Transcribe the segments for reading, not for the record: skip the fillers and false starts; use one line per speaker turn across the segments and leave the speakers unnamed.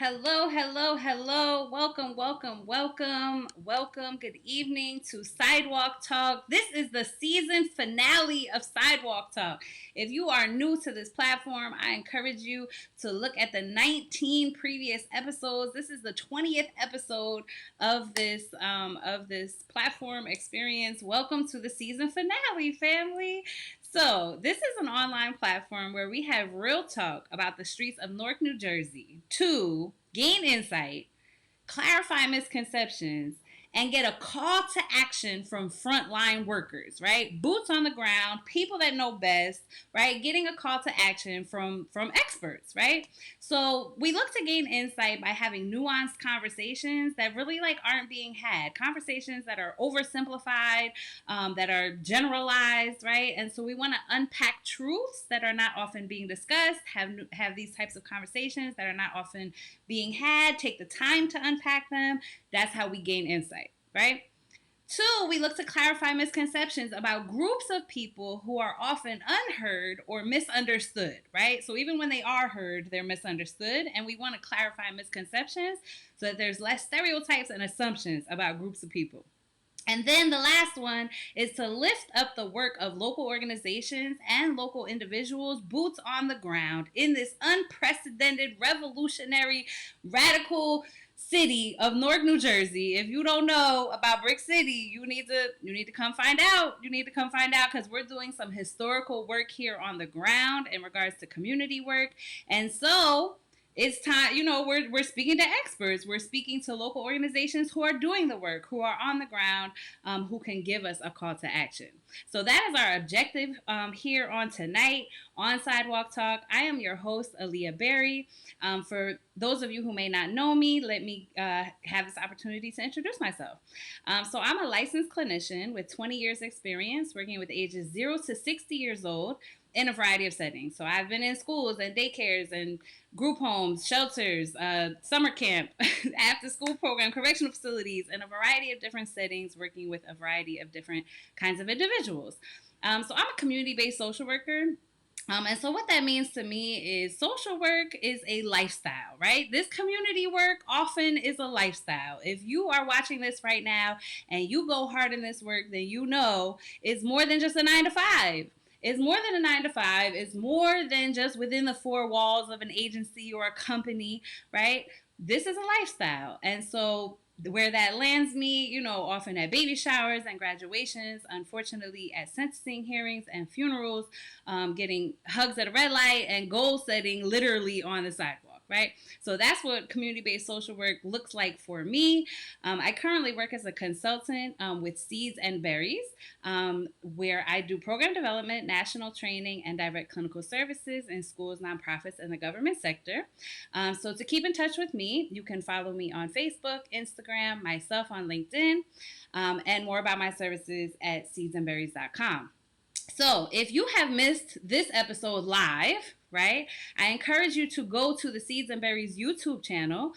Hello, hello, hello. Welcome, welcome, welcome, welcome. Good evening to Sidewalk Talk. This is the season finale of Sidewalk Talk. If you are new to this platform, I encourage you to look at the 19 previous episodes. This is the 20th episode of this platform experience. Welcome to the season finale, family. So, this is an online platform where we have real talk about the streets of Newark, New Jersey to gain insight, clarify misconceptions, and get a call to action from frontline workers, right? Boots on the ground, people that know best, right? Getting a call to action from experts, right? So we look to gain insight by having nuanced conversations that really aren't being had, conversations that are oversimplified, that are generalized, right? And so we want to unpack truths that are not often being discussed, have these types of conversations that are not often being had, take the time to unpack them. That's how we gain insight, right? Two, we look to clarify misconceptions about groups of people who are often unheard or misunderstood, right? So even when they are heard, they're misunderstood. And we want to clarify misconceptions so that there's less stereotypes and assumptions about groups of people. And then the last one is to lift up the work of local organizations and local individuals, boots on the ground in this unprecedented, revolutionary, radical city of Newark, New Jersey. If you don't know about Brick City, you need to come find out. You need to come find out because we're doing some historical work here on the ground in regards to community work. And so it's time, we're speaking to experts. We're speaking to local organizations who are doing the work, who are on the ground, who can give us a call to action. So that is our objective here on tonight on Sidewalk Talk. I am your host, Aaliyah Berry. For those of you who may not know me, let me have this opportunity to introduce myself. So I'm a licensed clinician with 20 years experience working with ages 0 to 60 years old in a variety of settings. So I've been in schools and daycares and group homes, shelters, summer camp, after school program, correctional facilities, and a variety of different settings working with a variety of different kinds of individuals. So I'm a community-based social worker. And so what that means to me is social work is a lifestyle, right? This community work often is a lifestyle. If you are watching this right now and you go hard in this work, then you know it's more than just a 9 to 5. It's more than a 9 to 5. It's more than just within the four walls of an agency or a company, right? This is a lifestyle. And so where that lands me, often at baby showers and graduations, unfortunately at sentencing hearings and funerals, getting hugs at a red light and goal setting literally on the sidewalk, right? So that's what community-based social work looks like for me. I currently work as a consultant with Seeds and Berries, where I do program development, national training, and direct clinical services in schools, nonprofits, and the government sector. So to keep in touch with me, you can follow me on Facebook, Instagram, myself on LinkedIn, and more about my services at seedsandberries.com. So if you have missed this episode live, right, I encourage you to go to the Seeds and Berries YouTube channel,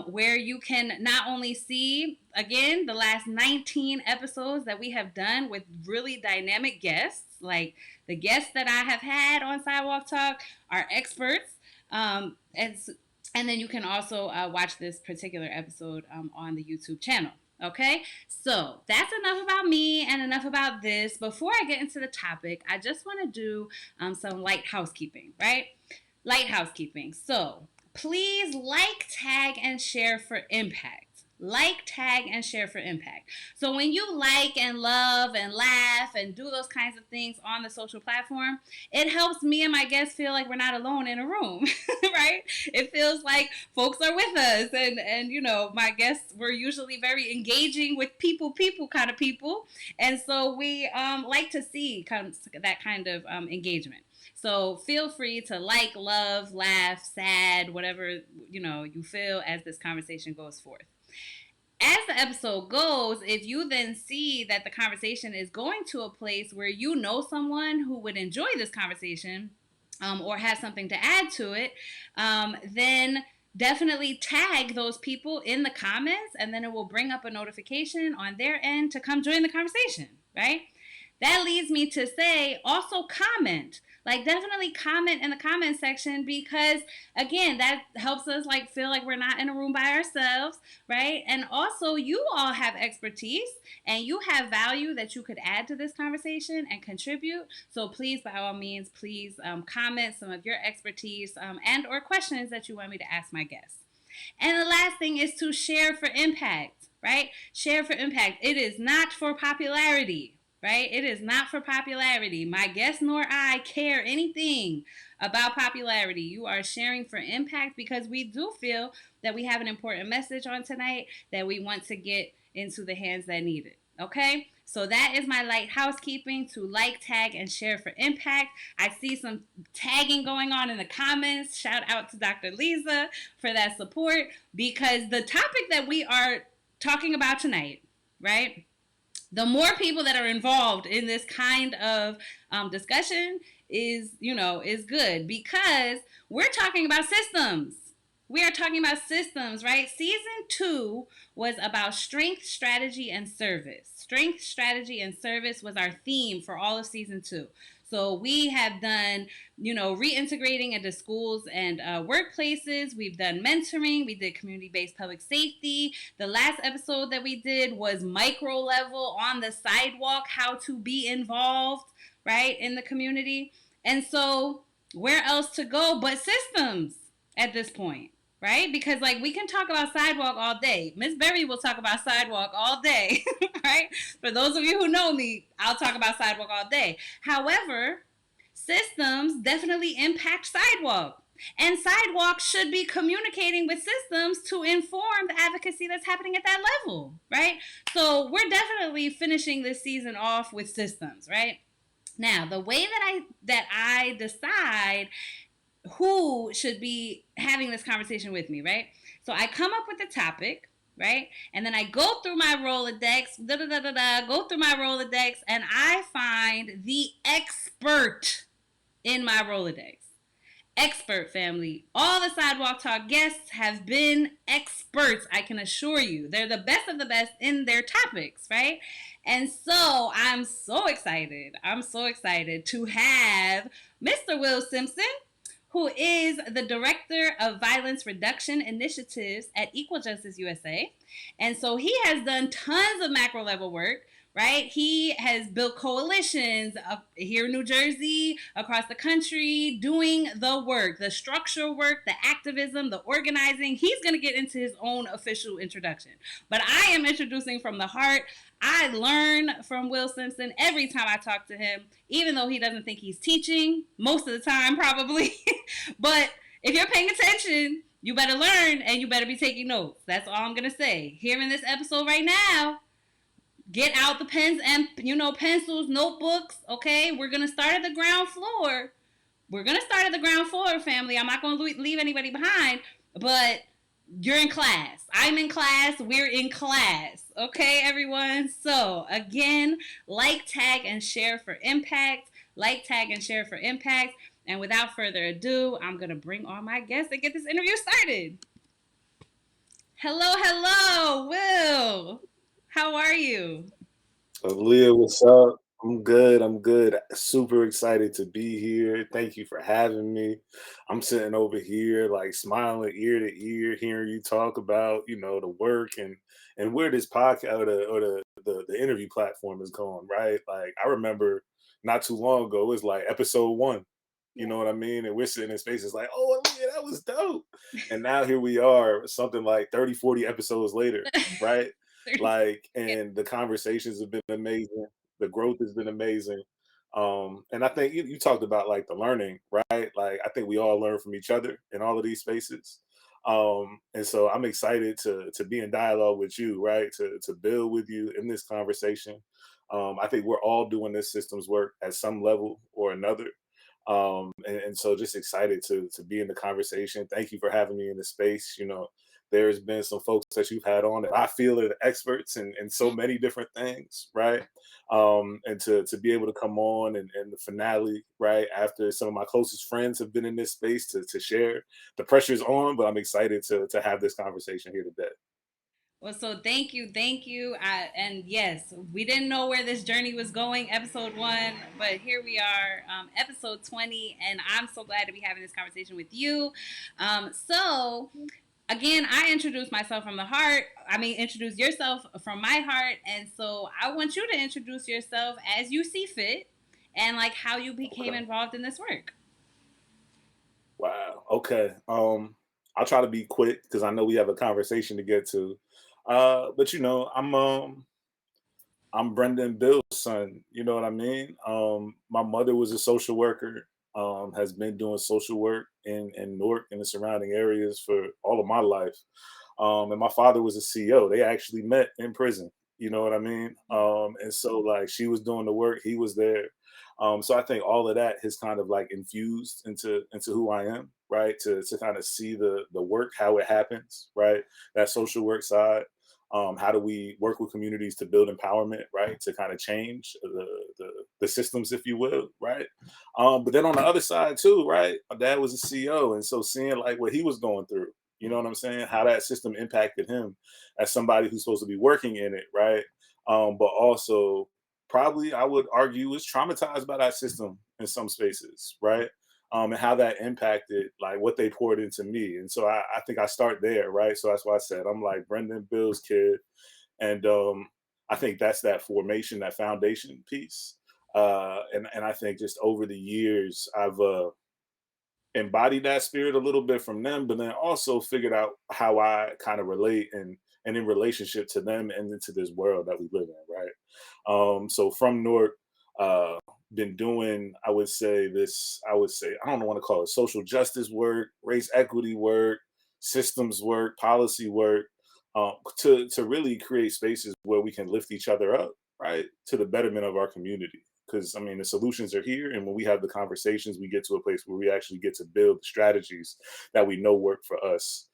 where you can not only see, again, the last 19 episodes that we have done with really dynamic guests, like the guests that I have had on Sidewalk Talk are experts, and then you can also watch this particular episode on the YouTube channel. Okay, so that's enough about me and enough about this. Before I get into the topic, I just want to do some light housekeeping, right? Light housekeeping. So please tag, and share for impact. Tag, and share for impact. So when you and love and laugh and do those kinds of things on the social platform, it helps me and my guests feel like we're not alone in a room, right? It feels like folks are with us, and my guests were usually very engaging with people kind of people, and so we like to see that kind of engagement. So feel free to love, laugh, sad, whatever you feel as this conversation goes forth. As the episode goes, if you then see that the conversation is going to a place where you know someone who would enjoy this conversation, or have something to add to it, then definitely tag those people in the comments, and then it will bring up a notification on their end to come join the conversation, right? that leads me to say also comment. Like definitely comment in the comment section because again, that helps us like feel like we're not in a room by ourselves, right? And also you all have expertise and you have value that you could add to this conversation and contribute. So please, by all means, please comment some of your expertise and or questions that you want me to ask my guests. And the last thing is to share for impact, right? Share for impact. It is not for popularity, right? It is not for popularity. My guest nor I care anything about popularity. You are sharing for impact because we do feel that we have an important message on tonight that we want to get into the hands that need it. Okay? So that is my light housekeeping to like, tag, and share for impact. I see some tagging going on in the comments. Shout out to Dr. Lisa for that support because the topic that we are talking about tonight, right? The more people that are involved in this kind of discussion is good because we're talking about systems. We are talking about systems, right? Season 2 was about strength, strategy, and service. Strength, strategy, and service was our theme for all of season 2. So we have done, reintegrating into schools and workplaces. We've done mentoring. We did community-based public safety. The last episode that we did was micro level on the sidewalk, how to be involved, right, in the community. And so where else to go but systems at this point? Right? Because like we can talk about sidewalk all day. Miss Berry will talk about sidewalk all day, right? For those of you who know me, I'll talk about sidewalk all day. However, systems definitely impact sidewalk. And sidewalk should be communicating with systems to inform the advocacy that's happening at that level, right? So we're definitely finishing this season off with systems, right? Now, the way that I decide who should be having this conversation with me, right? So I come up with the topic, right? And then I go through my Rolodex, go through my Rolodex, and I find the expert in my Rolodex. Expert family. All the Sidewalk Talk guests have been experts, I can assure you. They're the best of the best in their topics, right? And so I'm so excited. I'm so excited to have Mr. Will Simpson, who is the Director of Violence Reduction Initiatives at Equal Justice USA. And so he has done tons of macro level work, right? He has built coalitions up here in New Jersey, across the country, doing the work, the structural work, the activism, the organizing. He's going to get into his own official introduction. But I am introducing from the heart. I learn from Will Simpson every time I talk to him, even though he doesn't think he's teaching most of the time, probably. But if you're paying attention, you better learn and you better be taking notes. That's all I'm going to say. Here in this episode right now, get out the pens and, pencils, notebooks, okay? We're going to start at the ground floor. We're going to start at the ground floor, family. I'm not going to leave anybody behind, but you're in class. I'm in class. We're in class. Okay, everyone? So, again, like, tag, and share for impact. Like, tag, and share for impact. And without further ado, I'm going to bring on my guests and get this interview started. Hello, Will. How are you?
Leah, what's up? I'm good. I'm good. Super excited to be here. Thank you for having me. I'm sitting over here like smiling ear to ear, hearing you talk about, the work and where this podcast or the interview platform is going, right? Like I remember not too long ago, it was like episode 1. You
Yeah.
know what I mean? And we're sitting in spaces like, oh, Leah, that was dope. And now here we are, something like 30, 40 episodes later, right? Like,
Yeah.
and the conversations have been amazing. The growth has been amazing. And I think you talked about like the learning, right? Like, I think we all learn from each other in all of these spaces. And so I'm excited to be in dialogue with you, right? To build with you in this conversation. I think we're all doing this systems work at some level or another. And so just excited to be in the conversation. Thank you for having me in the space. There's been some folks that you've had on that I feel are the experts in so many different things, right? And to be able to come on and the finale, right, after some of my closest friends have been in this space to share. The pressure's on, but I'm excited to have this conversation here today.
Well, so thank you. And yes, we didn't know where this journey was going, episode 1, but here we are, episode 20, and I'm so glad to be having this conversation with you. So, again, I introduced myself from the heart. I mean, introduce yourself from my heart, and so I want you to introduce yourself as you see fit, and like how you became
Okay.
involved in this work.
Wow. Okay. I'll try to be quick because I know we have a conversation to get to. But I'm Brendan Bill's son. You know what I mean? My mother was a social worker. Has been doing social work in Newark and the surrounding areas for all of my life. And my father was a CEO. They actually met in prison. You know what I mean? And so like she was doing the work, he was there. So I think all of that has kind of like infused into who I am, right? To kind of see the work, how it happens, right? That social work side. How do we work with communities to build empowerment, right? To kind of change the systems, if you will, right? But then on the other side too, right? My dad was a CEO, and so seeing like what he was going through, you know what I'm saying? How that system impacted him as somebody who's supposed to be working in it, right? But also probably I would argue was traumatized by that system in some spaces, right? And how that impacted like what they poured into me. And so I think I start there, right? So that's why I said I'm like Brendan Bill's kid. And I think that's that formation, that foundation piece. And I think just over the years, I've embodied that spirit a little bit from them, but then also figured out how I kind of relate and in relationship to them and into this world that we live in, right? So from Newark, uh, been doing, I would say, I don't want to call it social justice work, race equity work, systems work, policy work, to really create spaces where we can lift each other up, right, to the betterment of our community. Because I mean, the solutions are here, and when we have the conversations, we get to a place where we actually get to build the strategies that we know work for us.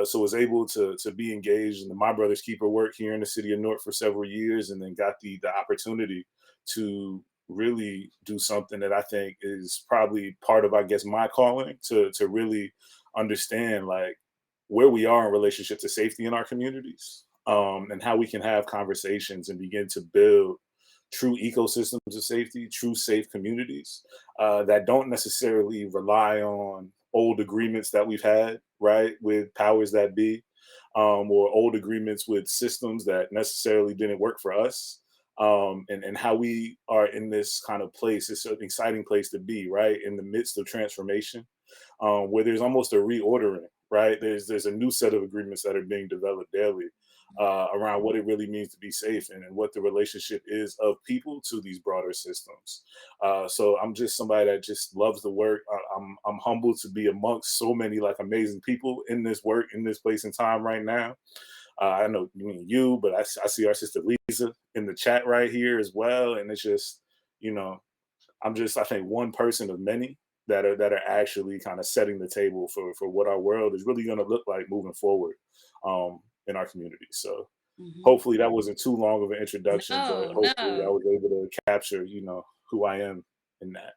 So was able to be engaged in the My Brother's Keeper work here in the city of Newark for several years, and then got the opportunity to really do something that I think is probably part of, I guess, my calling to really understand like where we are in relationship to safety in our communities, and how we can have conversations and begin to build true ecosystems of safety, true safe communities that don't necessarily rely on old agreements that we've had, right, with powers that be, or old agreements with systems that necessarily didn't work for us. And how we are in this kind of place. It's an exciting place to be, right, in the midst of transformation, where there's almost a reordering, right? There's a new set of agreements that are being developed daily around what it really means to be safe and what the relationship is of people to these broader systems. So I'm just somebody that just loves the work. I'm humbled to be amongst so many like amazing people in this work in this place and time right now. I know you mean you, but I see our sister Lisa in the chat right here as well, and it's just you know I'm just I think one person of many that are actually kind of setting the table for what our world is really going to look like moving forward in our community. So
Mm-hmm.
hopefully that wasn't too long of an introduction, but
No,
hopefully I
no.
was able to capture who I am in that.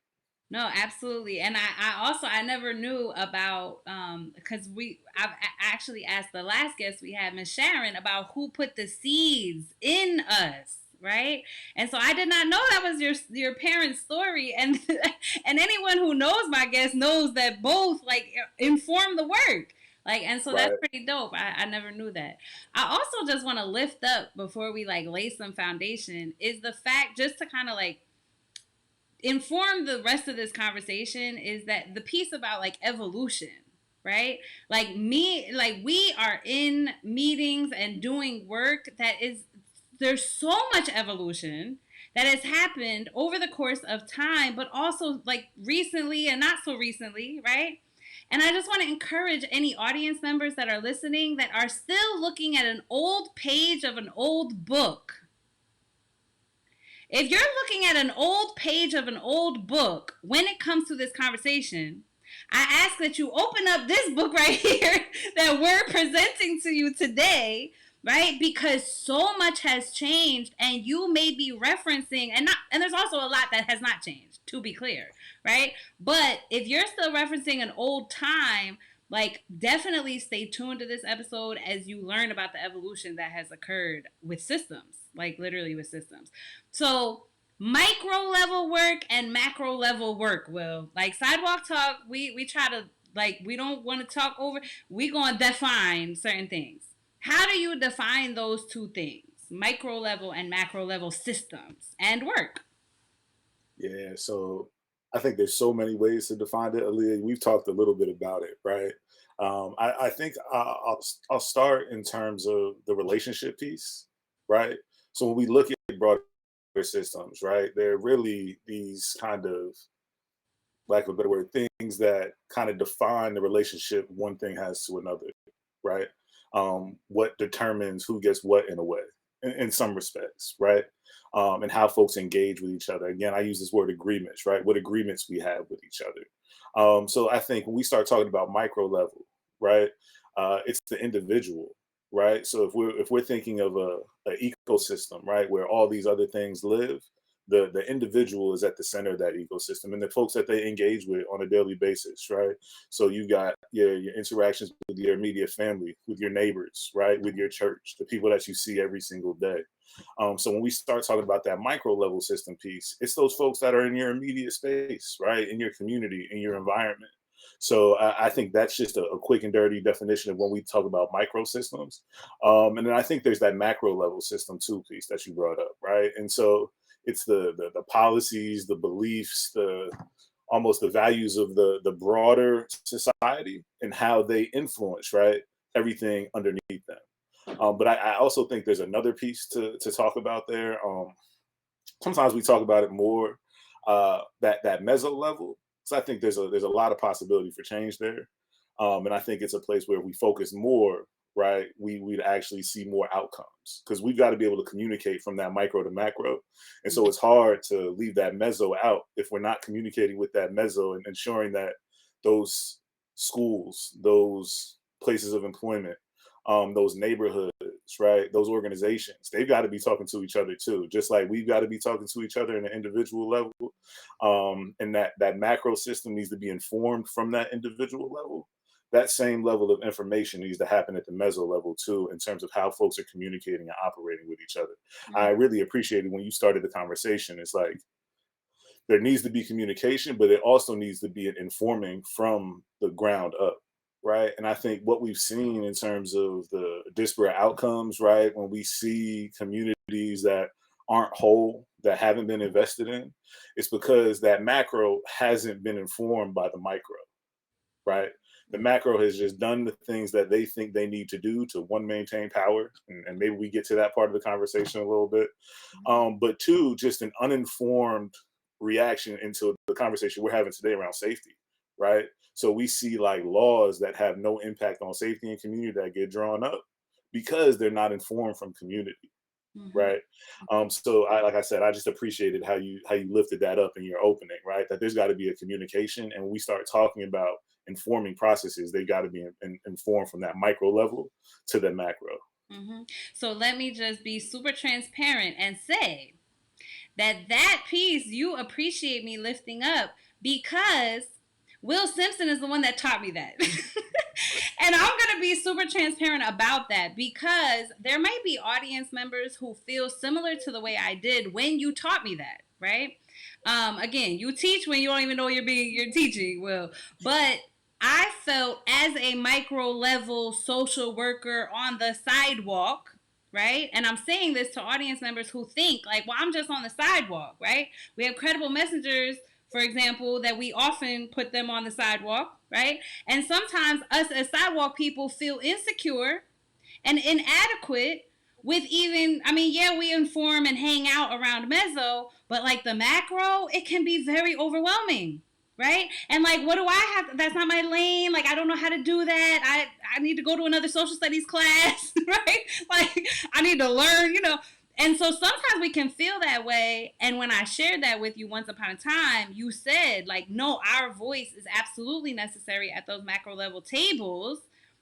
No, absolutely. And I also I never knew about because actually asked the last guest we had, Miss Sharon, about who put the seeds in us, right? And so I did not know that was your parents' story. And and anyone who knows my guest knows that both like inform the work. Like, and so that's
Right.
pretty dope. I never knew that. I also just want to lift up before we like lay some foundation is the fact just to kind of like inform the rest of this conversation is that the piece about like evolution, right? Like me, like we are in meetings and doing work that is, there's so much evolution that has happened over the course of time, but also like recently and not so recently, right? And I just want to encourage any audience members that are listening that are still looking at an old page of an old book. If you're looking at an old page of an old book when it comes to this conversation, I ask that you open up this book right here that we're presenting to you today, right? Because so much has changed and you may be referencing and there's also a lot that has not changed, to be clear, right? But if you're still referencing an old time, Like, definitely stay tuned to this episode as you learn about the evolution that has occurred with systems, like literally with systems. So, micro level work and macro level work, will, like, Sidewalk Talk, we try to, like, we don't want to talk over, we gonna define certain things. How do you define those two things, micro level and macro level systems and work?
Yeah, so I think there's so many ways to define it, Aaliyah. We've talked a little bit about it, right? I think I'll start in terms of the relationship piece, right? So when we look at broader systems, right, they're really these kind of, lack of a better word, things that kind of define the relationship one thing has to another, right? What determines who gets what in a way, in some respects, right? And how folks engage with each other. Again, I use this word agreements, right? What agreements we have with each other. So I think when we start talking about micro level, right, it's the individual, right? So if we're thinking of a ecosystem, right, where all these other things live, the individual is at the center of that ecosystem and the folks that they engage with on a daily basis, right? So you got your interactions with your immediate family, with your neighbors, right, with your church, the people that you see every single day. So when we start talking about that micro level system piece, it's those folks that are in your immediate space, right, in your community, in your environment. So I think that's just a quick and dirty definition of when we talk about micro systems. And then I think there's that macro level system too piece that you brought up, right? And so it's the policies, the beliefs, the almost the values of the broader society and how they influence, right, everything underneath them. But I also think there's another piece to talk about there. Sometimes we talk about it more, that meso level. So I think there's a lot of possibility for change there, and I think it's a place where we focus more. Right, we'd actually see more outcomes because we've got to be able to communicate from that micro to macro, and so it's hard to leave that meso out if we're not communicating with that meso and ensuring that those schools, those places of employment, those neighborhoods, right, those organizations, they've got to be talking to each other too, just like we've got to be talking to each other in an individual level. And that macro system needs to be informed from that individual level. That same level of information needs to happen at the meso level too, in terms of how folks are communicating and operating with each other. I
Mm-hmm.
really appreciated when you started the conversation. It's like there needs to be communication, but it also needs to be an informing from the ground up, right? And I think what we've seen in terms of the disparate outcomes, right, when we see communities that aren't whole, that haven't been invested in, it's because that macro hasn't been informed by the micro, right? The macro has just done the things that they think they need to do to one, maintain power, and maybe we get to that part of the conversation a little bit. But two, just an uninformed reaction into the conversation we're having today around safety, right? So we see like laws that have no impact on safety and community that get drawn up because they're not informed from community,
Mm-hmm.
right? So like I said, I just appreciated how you lifted that up in your opening, right? That there's got to be a communication, and when we start talking about informing processes, they got to be informed from that micro level to the macro.
Mm-hmm. So let me just be super transparent and say that piece you appreciate me lifting up because Will Simpson is the one that taught me that. And I'm going to be super transparent about that because there might be audience members who feel similar to the way I did when you taught me that, right? Again, you teach when you don't even know you're teaching, Will. But I felt as a micro level social worker on the sidewalk, right? And I'm saying this to audience members who think like, well, I'm just on the sidewalk, right? We have credible messengers, for example, that we often put them on the sidewalk, right? And sometimes us as sidewalk people feel insecure and inadequate with even, I mean, yeah, we inform and hang out around meso, but like the macro, it can be very overwhelming, right? And like, what do I have? That's not my lane. Like, I don't know how to do that. I need to go to another social studies class, right? Like, I need to learn, you know. And so sometimes we can feel that way. And when I shared that with you once upon a time, you said, like, no, our voice is absolutely necessary at those macro level tables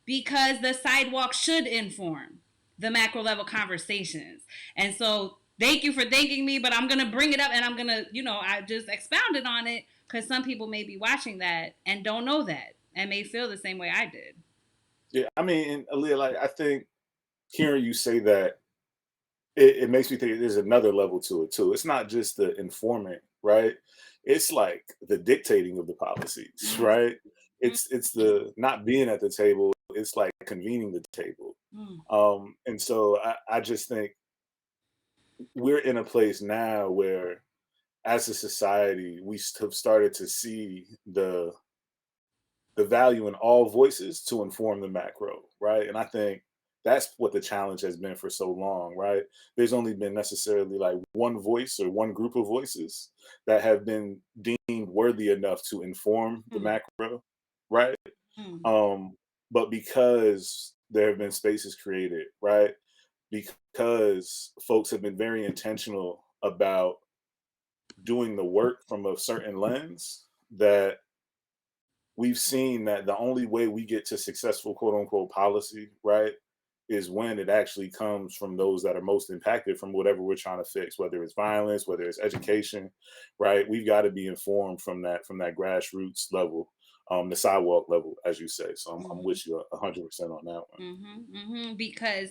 because the sidewalk should inform the macro level conversations. And so thank you for thanking me, but I'm going to bring it up and I'm going to, I just expounded on it because some people may be watching that and don't know that. and may feel the same way I did.
Yeah, I mean, and Aaliyah, like I think hearing you say that, it makes me think there's another level to it too. It's not just the informant, right? It's like the dictating of the policies,
Mm,
right?
mm,
It's the not being at the table. It's like convening the table.
mm,
And so I just think we're in a place now where, as a society, we have started to see the value in all voices to inform the macro, right? And I think that's what the challenge has been for so long, right? There's only been necessarily like one voice or one group of voices that have been deemed worthy enough to inform the
mm,
macro, right?
mm,
Um, but because there have been spaces created, right? Because folks have been very intentional about doing the work from a certain lens, that we've seen that the only way we get to successful quote unquote policy, right, is when it actually comes from those that are most impacted from whatever we're trying to fix, whether it's violence, whether it's education, right? We've got to be informed from that grassroots level, the sidewalk level, as you say. So I'm
mm.
with you 100% on that one.
Because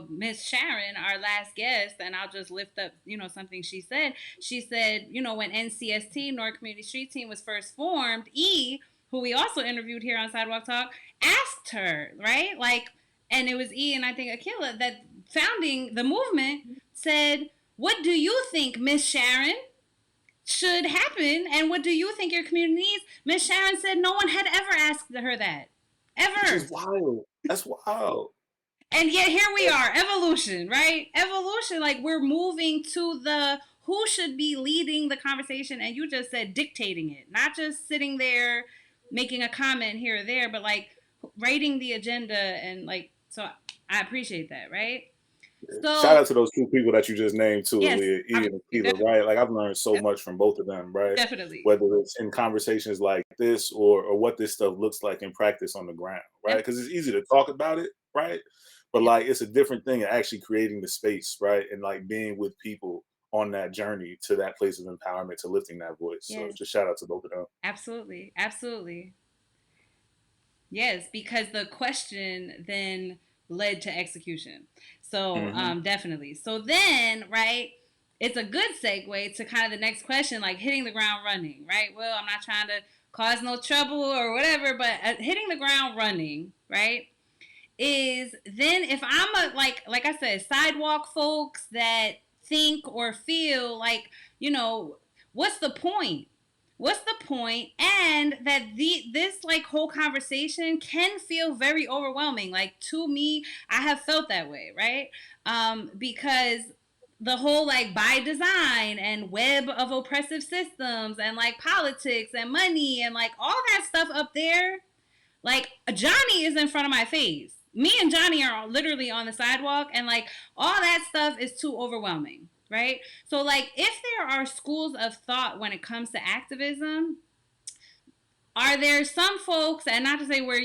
Miss Sharon, our last guest, and I'll just lift up something she said. She said when NCST, North Community Street Team, was first formed, who we also interviewed here on Sidewalk Talk, asked her, right, like, and it was and I think Akila, that founding the movement, said, "What do you think, Miss Sharon, should happen, and what do you think your community needs?" Miss Sharon said no one had ever asked her that,
Which is
ever.
wild. That's wild.
And yet here we are, evolution, right? Evolution, like we're moving to the who should be leading the conversation, and you just said dictating it, not just sitting there making a comment here or there, but like writing the agenda. And like, so I appreciate that, right?
Shout
So
out to those two people that you just named too,
yes,
Aaliyah, E and Akila,
definitely,
right? Like I've learned so much from both of them, right?
definitely,
Whether it's in conversations like this or what this stuff looks like in practice on the ground, right?
yep,
Because it's easy to talk about it, right? But
yep,
like it's a different thing actually creating the space, right? And like being with people on that journey to that place of empowerment, to lifting that voice. So
yes,
just shout out to both of them.
absolutely, absolutely. Yes, because the question then led to execution. So
Hmm.
definitely. So then, right, it's a good segue to kind of the next question, like hitting the ground running, right? Well, I'm not trying to cause no trouble or whatever, but hitting the ground running, right, is then if I'm a like I said, sidewalk folks that think or feel like, you know, what's the point? What's the point? And that this like whole conversation can feel very overwhelming. Like to me, I have felt that way, right? Because the whole like by design and web of oppressive systems and like politics and money and like all that stuff up there, like Johnny is in front of my face. Me and Johnny are literally on the sidewalk, and like all that stuff is too overwhelming, right? So like if there are schools of thought when it comes to activism, are there some folks, and not to say where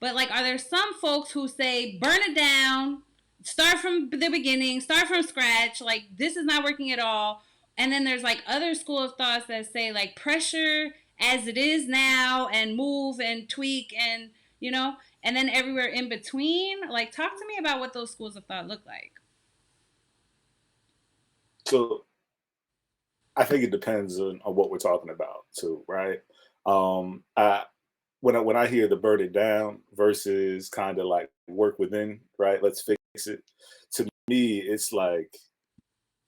but like are there some folks who say burn it down, start from the beginning, start from scratch, like this is not working at all. And then there's like other school of thoughts that say like pressure as it is now and move and tweak and and then everywhere in between. Like talk to me about what those schools of thought look like.
So I think it depends on what we're talking about too, right? I when I hear the burn it down versus kind of like work within, right? Let's fix it. To me, it's like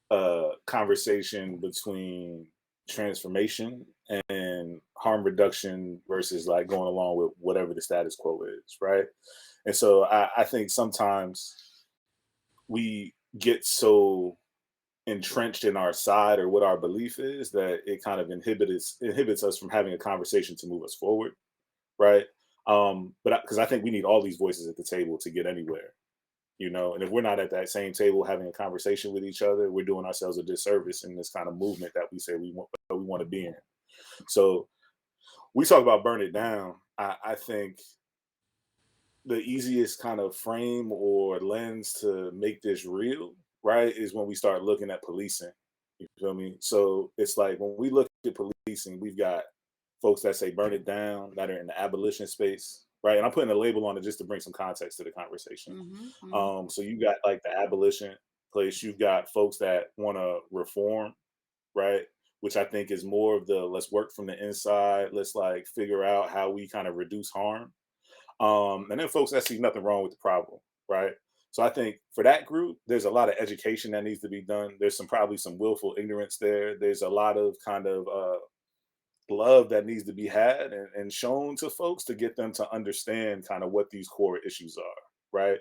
a conversation between transformation and harm reduction versus like going along with whatever the status quo is, right? And so I think sometimes we get so entrenched in our side or what our belief is that it kind of inhibits us from having a conversation to move us forward, right? But because I think we need all these voices at the table to get anywhere, and if we're not at that same table having a conversation with each other, we're doing ourselves a disservice in this kind of movement that we say we want to be in. So we talk about burn it down. I think the easiest kind of frame or lens to make this real, right, is when we start looking at policing. You feel me? So it's like when we look at policing, we've got folks that say burn it down, that are in the abolition space, right? And I'm putting a label on it just to bring some context to the conversation.
Mhm. Mhm.
So you got like the abolition place, you've got folks that want to reform, right? Which I think is more of the let's work from the inside, let's like figure out how we kind of reduce harm. And then folks that see nothing wrong with the problem, right? So I think for that group, there's a lot of education that needs to be done. There's some probably some willful ignorance there. There's a lot of kind of love that needs to be had and shown to folks to get them to understand kind of what these core issues are, right?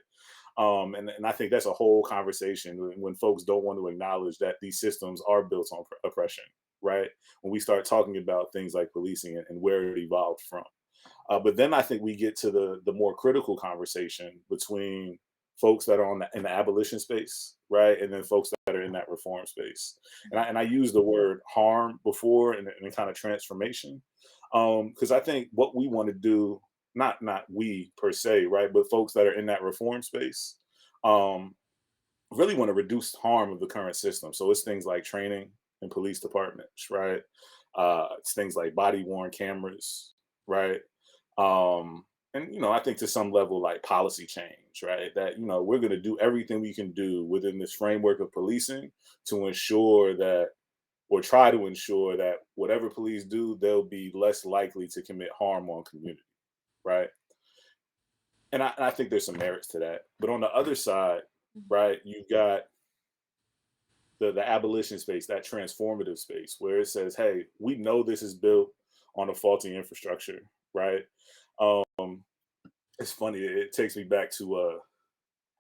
And I think that's a whole conversation when folks don't want to acknowledge that these systems are built on oppression, right? When we start talking about things like policing and where it evolved from. But then I think we get to the more critical conversation between folks that are in the abolition space, right, and then folks that are in that reform space. And I used the word harm before and kind of transformation, because I think what we want to do, not we per se, right, but folks that are in that reform space, um, really want to reduce harm of the current system. So it's things like training in police departments, right? It's things like body worn cameras, right? And I think to some level like policy change, right? That we're going to do everything we can do within this framework of policing to ensure that, or try to ensure that whatever police do, they'll be less likely to commit harm on community, right? And I think there's some merits to that. But on the other side, right, you've got the abolition space, that transformative space where it says, hey, we know this is built on a faulty infrastructure, right? Um, it's funny, it takes me back to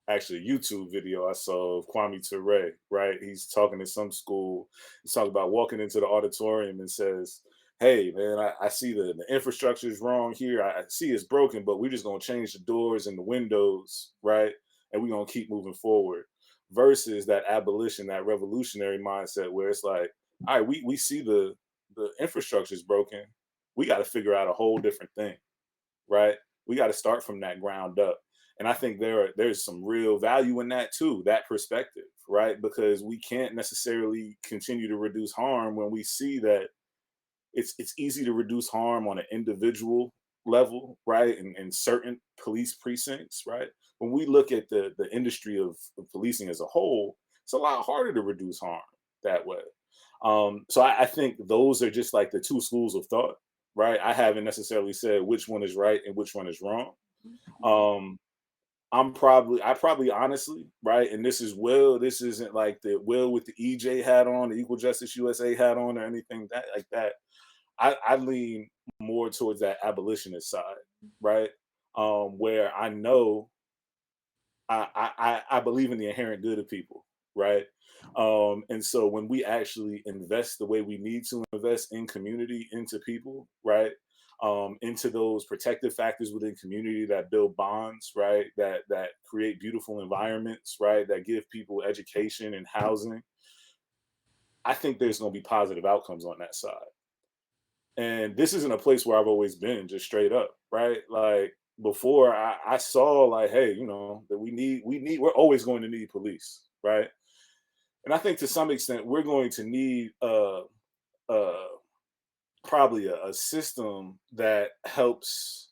actually a YouTube video I saw of Kwame Ture, right? He's talking to some school. He's talking about walking into the auditorium and says, hey, man, I see the infrastructure is wrong here. I see it's broken, but we're just going to change the doors and the windows, right? And we're going to keep moving forward. Versus that abolition, that revolutionary mindset where it's like, all right, we see the infrastructure is broken. We got to figure out a whole different thing, right? We got to start from that ground up. And I think there's some real value in that too, that perspective, right? Because we can't necessarily continue to reduce harm when we see that it's easy to reduce harm on an individual level, right? In certain police precincts, right? When we look at the industry of policing as a whole, it's a lot harder to reduce harm that way. So I think those are just like the two schools of thought, right? I haven't necessarily said which one is right and which one is wrong. Um, I probably honestly, right? And this isn't like the Will with the EJ hat on, the Equal Justice USA hat on, or anything that like that. I lean more towards that abolitionist side, right? Where I know I believe in the inherent good of people, right? And so when we actually invest the way we need to invest in community, into people, right? Into those protective factors within community that build bonds, right? That create beautiful environments, right? That give people education and housing. I think there's going to be positive outcomes on that side. And this isn't a place where I've always been, just straight up, right? Like before, I saw like, hey, that we're always going to need police, right? And I think to some extent we're going to need uh probably a system that helps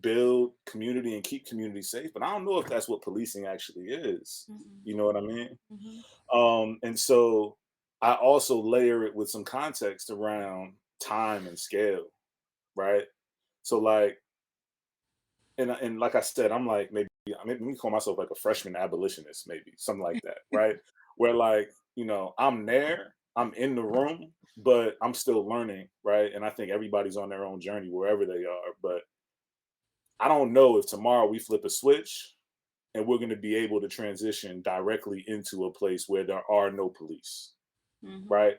build community and keep community safe. But I don't know if that's what policing actually is.
Mhm.
You know what I mean?
Mhm.
And so I also layer it with some context around time and scale, right? So like, and like I said, I'm like maybe let me call myself like a freshman abolitionist, maybe something like that, right? Where like I'm there, I'm in the room, but I'm still learning, right? And I think everybody's on their own journey wherever they are. But I don't know if tomorrow we flip a switch and we're going to be able to transition directly into a place where there are no police,
Mhm.
right?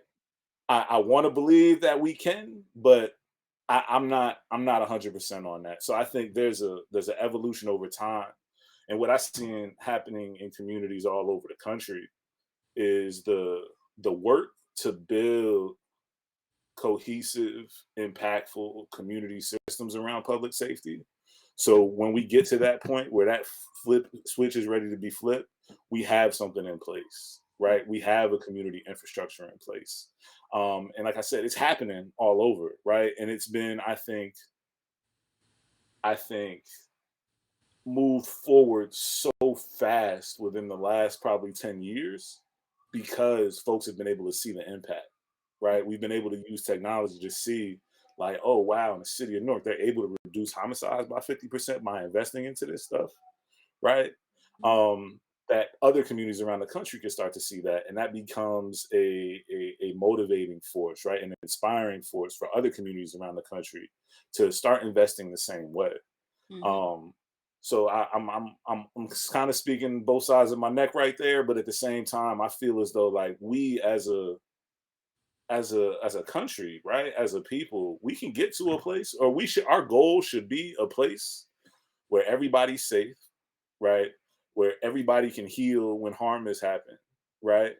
I want to believe that we can, but I'm not 100% on that. So I think there's an evolution over time. And what I've seen happening in communities all over the country is the work to build cohesive, impactful community systems around public safety. So when we get to that point where that flip switch is ready to be flipped, we have something in place. right? We have a community infrastructure in place. And like I said, it's happening all over, right? And it's been, I think moved forward so fast within the last probably 10 years because folks have been able to see the impact, right? We've been able to use technology to see, like, oh, wow, in the city of Newark, they're able to reduce homicides by 50% by investing into this stuff, right? Um, that other communities around the country can start to see that. And that becomes a motivating force, right? An inspiring force for other communities around the country to start investing the same way.
Mm-hmm.
Um, so I'm kind of speaking both sides of my neck right there, but at the same time, I feel as though like we as a country, right, as a people, we can get to a place, or we should our goal should be a place where everybody's safe, right, where everybody can heal when harm has happened, right,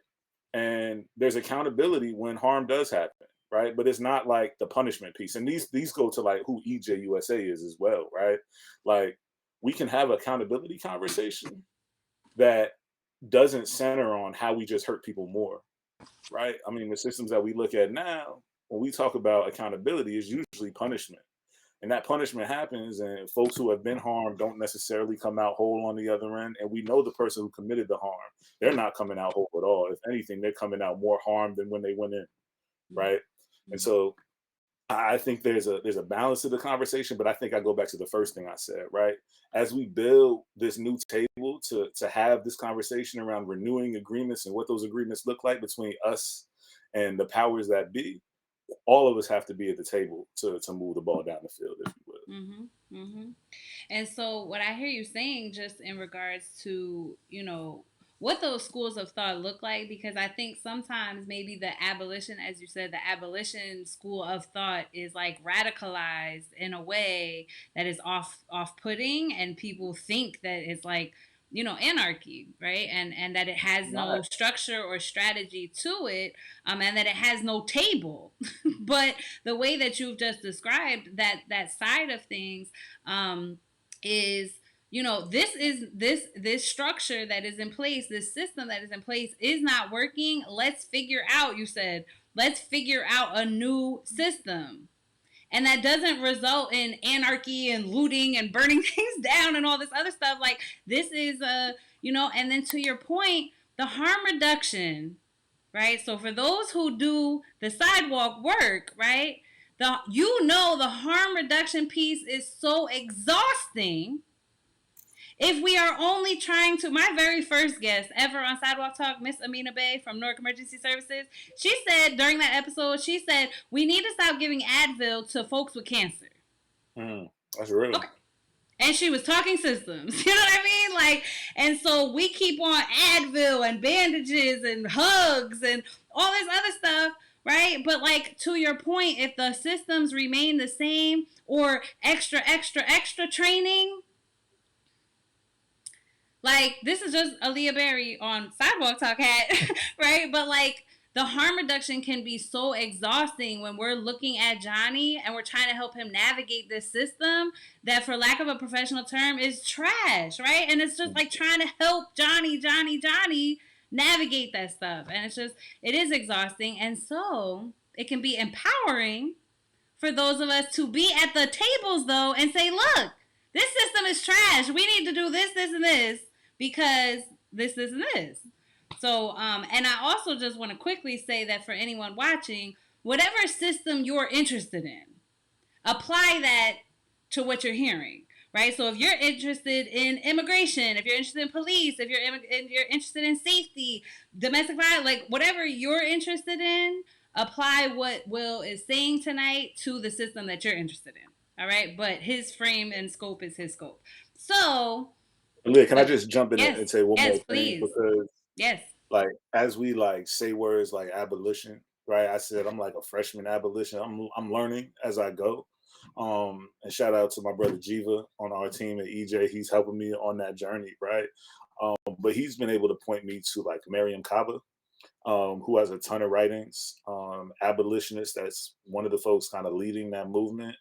and there's accountability when harm does happen, right? But it's not like the punishment piece. And these go to like who EJUSA is as well, right? Like we can have accountability conversation that doesn't center on how we just hurt people more, right? I mean, the systems that we look at now, when we talk about accountability, is usually punishment. And that punishment happens, and folks who have been harmed don't necessarily come out whole on the other end. And we know the person who committed the harm, they're not coming out whole at all. If anything, they're coming out more harmed than when they went in, right? And so I think there's a balance to the conversation, but I think I go back to the first thing I said, right? As we build this new table to have this conversation around renewing agreements and what those agreements look like between us and the powers that be, all of us have to be at the table to move the ball down the field, if you will.
Mm-hmm. Mm-hmm. And so, what I hear you saying, just in regards to, what those schools of thought look like, because I think sometimes maybe the abolition, as you said, the abolition school of thought is like radicalized in a way that is off putting, and people think that it's like, anarchy, right? And that it has
Right.
no structure or strategy to it, and that it has no table. But the way that you've just described that side of things, is, this structure that is in place, this system that is in place is not working. Let's figure out, you said, let's figure out a new system. And that doesn't result in anarchy and looting and burning things down and all this other stuff. Like, this is and then to your point, the harm reduction, right? So for those who do the sidewalk work, right? The harm reduction piece is so exhausting. If we are only trying to, my very first guest ever on Sidewalk Talk, Miss Amina Bay from Newark Emergency Services, she said during that episode, she said, we need to stop giving Advil to folks with cancer.
That's real.
Okay. And she was talking systems. You know what I mean? Like, and so we keep on Advil and bandages and hugs and all this other stuff, right? But like, to your point, if the systems remain the same, or extra training, like, this is just Aaliyah Berry on Sidewalk Talk hat, right? But like, the harm reduction can be so exhausting when we're looking at Johnny and we're trying to help him navigate this system that, for lack of a professional term, is trash, right? And it's just like trying to help Johnny navigate that stuff. And it is exhausting. And so it can be empowering for those of us to be at the tables, though, and say, look, this system is trash. We need to do this, and this, because this, and this. So, and I also just want to quickly say that for anyone watching, whatever system you're interested in, apply that to what you're hearing, right? So if you're interested in immigration, if you're interested in police, if you're interested in safety, domestic violence, like whatever you're interested in, apply what Will is saying tonight to the system that you're interested in. All right, but his frame and scope is his scope. So,
Leah, can I just jump in
yes,
and say one
yes,
more thing?
please,
Because
yes.
like as we like say words like abolition, right? I said I'm like a freshman abolition. I'm learning as I go. And shout out to my brother Jiva on our team at EJ. He's helping me on that journey, right? But he's been able to point me to like Mariam Kaba, who has a ton of writings, abolitionist. That's one of the folks kind of leading that movement.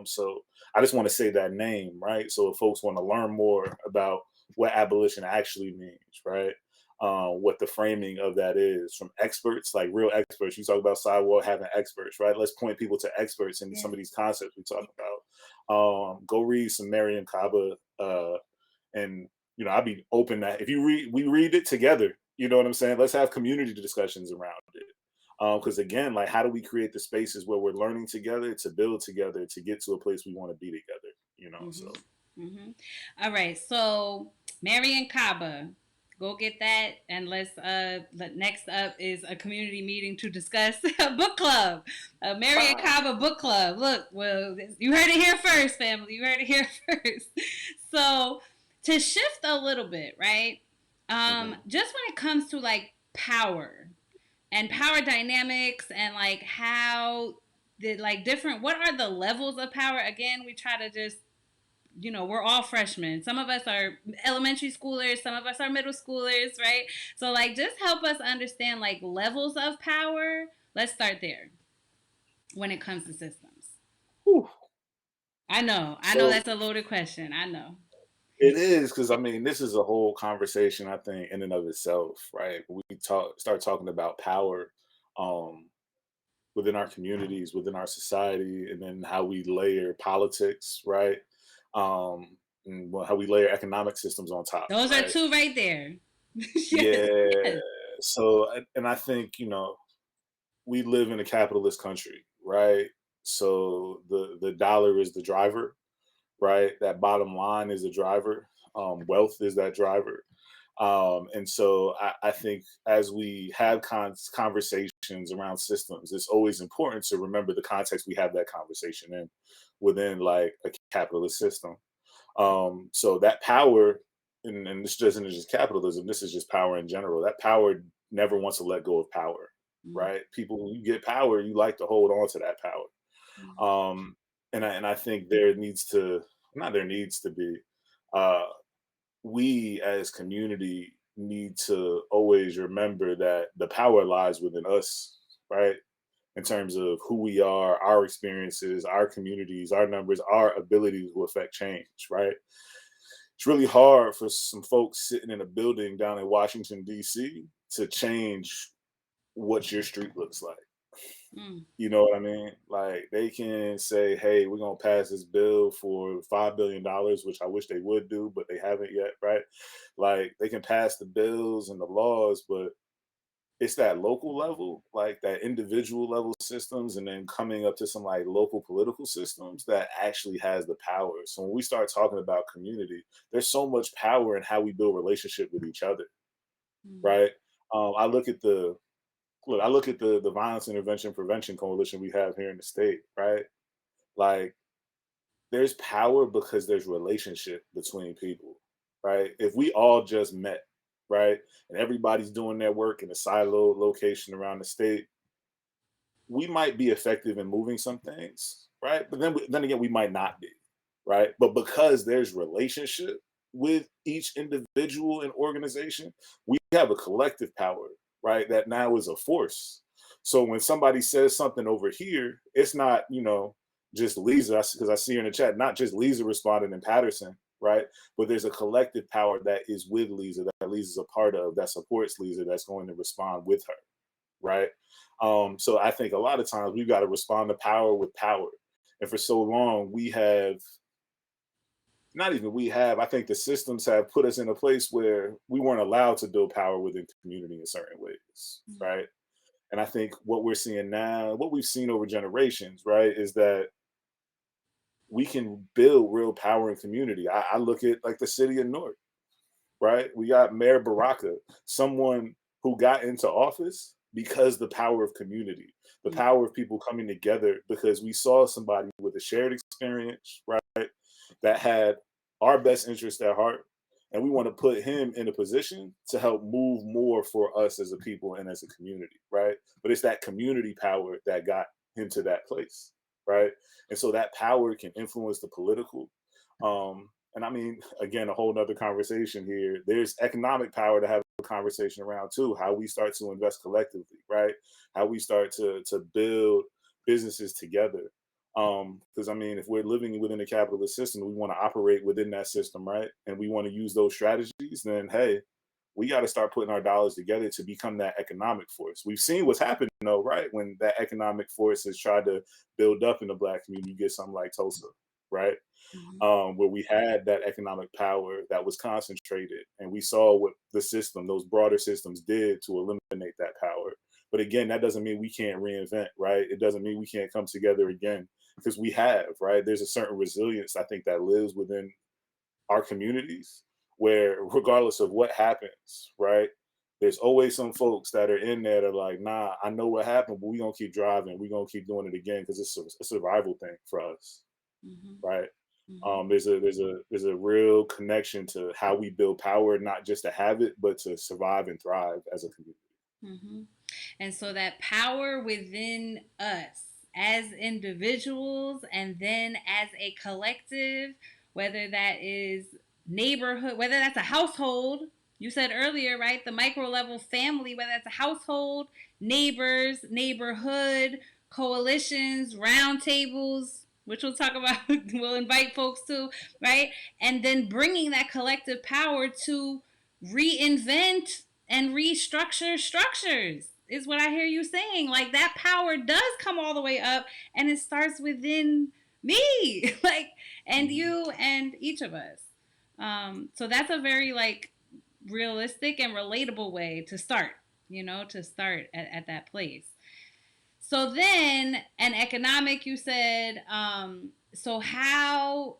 So I just want to say that name, right? So if folks want to learn more about what abolition actually means, right? what the framing of that is from experts, like real experts. You talk about sidewalk having experts, right? Let's point people to experts in
Yeah.
some of these concepts we talk about. Go read some Mariam Kaba, and I'd be open that if you read, we read it together. You know what I'm saying? Let's have community discussions around it. Because again, like, how do we create the spaces where we're learning together, to build together, to get to a place we want to be together? So
All right. So Marion Kaba, go get that, and let's. Next up is a community meeting to discuss a book club, a Marion Kaba book club. Look, well, you heard it here first, family. You heard it here first. So to shift a little bit, right? Just when it comes to like power and power dynamics and like how the like different what are the levels of power, again we try to just we're all freshmen, some of us are elementary schoolers, some of us are middle schoolers, right? So like just help us understand like levels of power. Let's start there when it comes to systems.
whew.
I know
So
that's a loaded question, I know.
it is, because I mean, this is a whole conversation, I think, in and of itself, right? We start talking about power, um, within our communities, within our society, and then how we layer politics, right? And how we layer economic systems on top,
Those are
right?
two right there. Yes,
Yeah.
yes.
So, and I think, we live in a capitalist country, right? So the dollar is the driver, right? That bottom line is the driver. Wealth is that driver. And so I think as we have conversations around systems, it's always important to remember the context we have that conversation in, within like a capitalist system. So that power, and this isn't just capitalism, this is just power in general. That power never wants to let go of power, right? People, when you get power, you like to hold on to that power. Um, and I think there needs to, not there needs to be, uh, we as community need to always remember that the power lies within us, right? In terms of who we are, our experiences, our communities, our numbers, our ability to affect change, right? It's really hard for some folks sitting in a building down in Washington, D.C. to change what your street looks like.
Mm.
You know what I mean? Like, they can say, "Hey, we're gonna pass this bill for $5 billion," which I wish they would do, but they haven't yet, right? Like, they can pass the bills and the laws, but it's that local level, like that individual level systems, and then coming up to some like local political systems that actually has the power. So when we start talking about community, there's so much power in how we build relationship with each other,
Mm.
right? I look at the violence intervention prevention coalition we have here in the state, right? Like, there's power because there's relationship between people, right? If we all just met, right, and everybody's doing their work in a silo location around the state, we might be effective in moving some things, right? But then again, we might not be, right? But because there's relationship with each individual and organization, we have a collective power, right? That now is a force. So when somebody says something over here, it's not, just Lisa, because I see her in the chat, not just Lisa responding in Patterson, right? But there's a collective power that is with Lisa, that Lisa's a part of, that supports Lisa, that's going to respond with her, right? So I think a lot of times we've got to respond to power with power. And for so long, we have not even we have, I think the systems have put us in a place where we weren't allowed to build power within community in certain ways, right? And I think what we're seeing now, what we've seen over generations, right, is that we can build real power in community. I look at like the city of Newark, right? We got Mayor Baraka, someone who got into office because the power of community, the
Mm.
power of people coming together, because we saw somebody with a shared experience, right, that had our best interest at heart. And we want to put him in a position to help move more for us as a people and as a community, right? But it's that community power that got him to that place, right? And so that power can influence the political. And I mean, again, a whole nother conversation here. There's economic power to have a conversation around too. How we start to invest collectively, right? How we start to build businesses together. Because I mean, if we're living within a capitalist system, we want to operate within that system, right? And we want to use those strategies. Then, hey, we got to start putting our dollars together to become that economic force. We've seen what's happened though, right? When that economic force has tried to build up in the Black community, you get something like Tulsa, right?
Mhm.
Where we had that economic power that was concentrated, and we saw what the system, those broader systems, did to eliminate that power. But again, that doesn't mean we can't reinvent, right? It doesn't mean we can't come together again, because we have, right? There's a certain resilience I think that lives within our communities, where regardless of what happens, right? There's always some folks that are in there that are like, nah, I know what happened, but we're gonna keep driving, we're gonna keep doing it again because it's a survival thing for us,
Mhm.
right?
Mhm.
There's a real connection to how we build power, not just to have it, but to survive and thrive as a community.
Mhm. And so that power within us as individuals and then as a collective, whether that is neighborhood, whether that's a household, you said earlier, right? The micro level family, whether that's a household, neighbors, neighborhood, coalitions, round tables, which we'll talk about, we'll invite folks to, right? And then bringing that collective power to reinvent and restructure structures is what I hear you saying. Like that power does come all the way up and it starts within me, like, and
Mhm.
you and each of us. So that's a very like realistic and relatable way to start, to start at that place. So then, an economic, you said, so how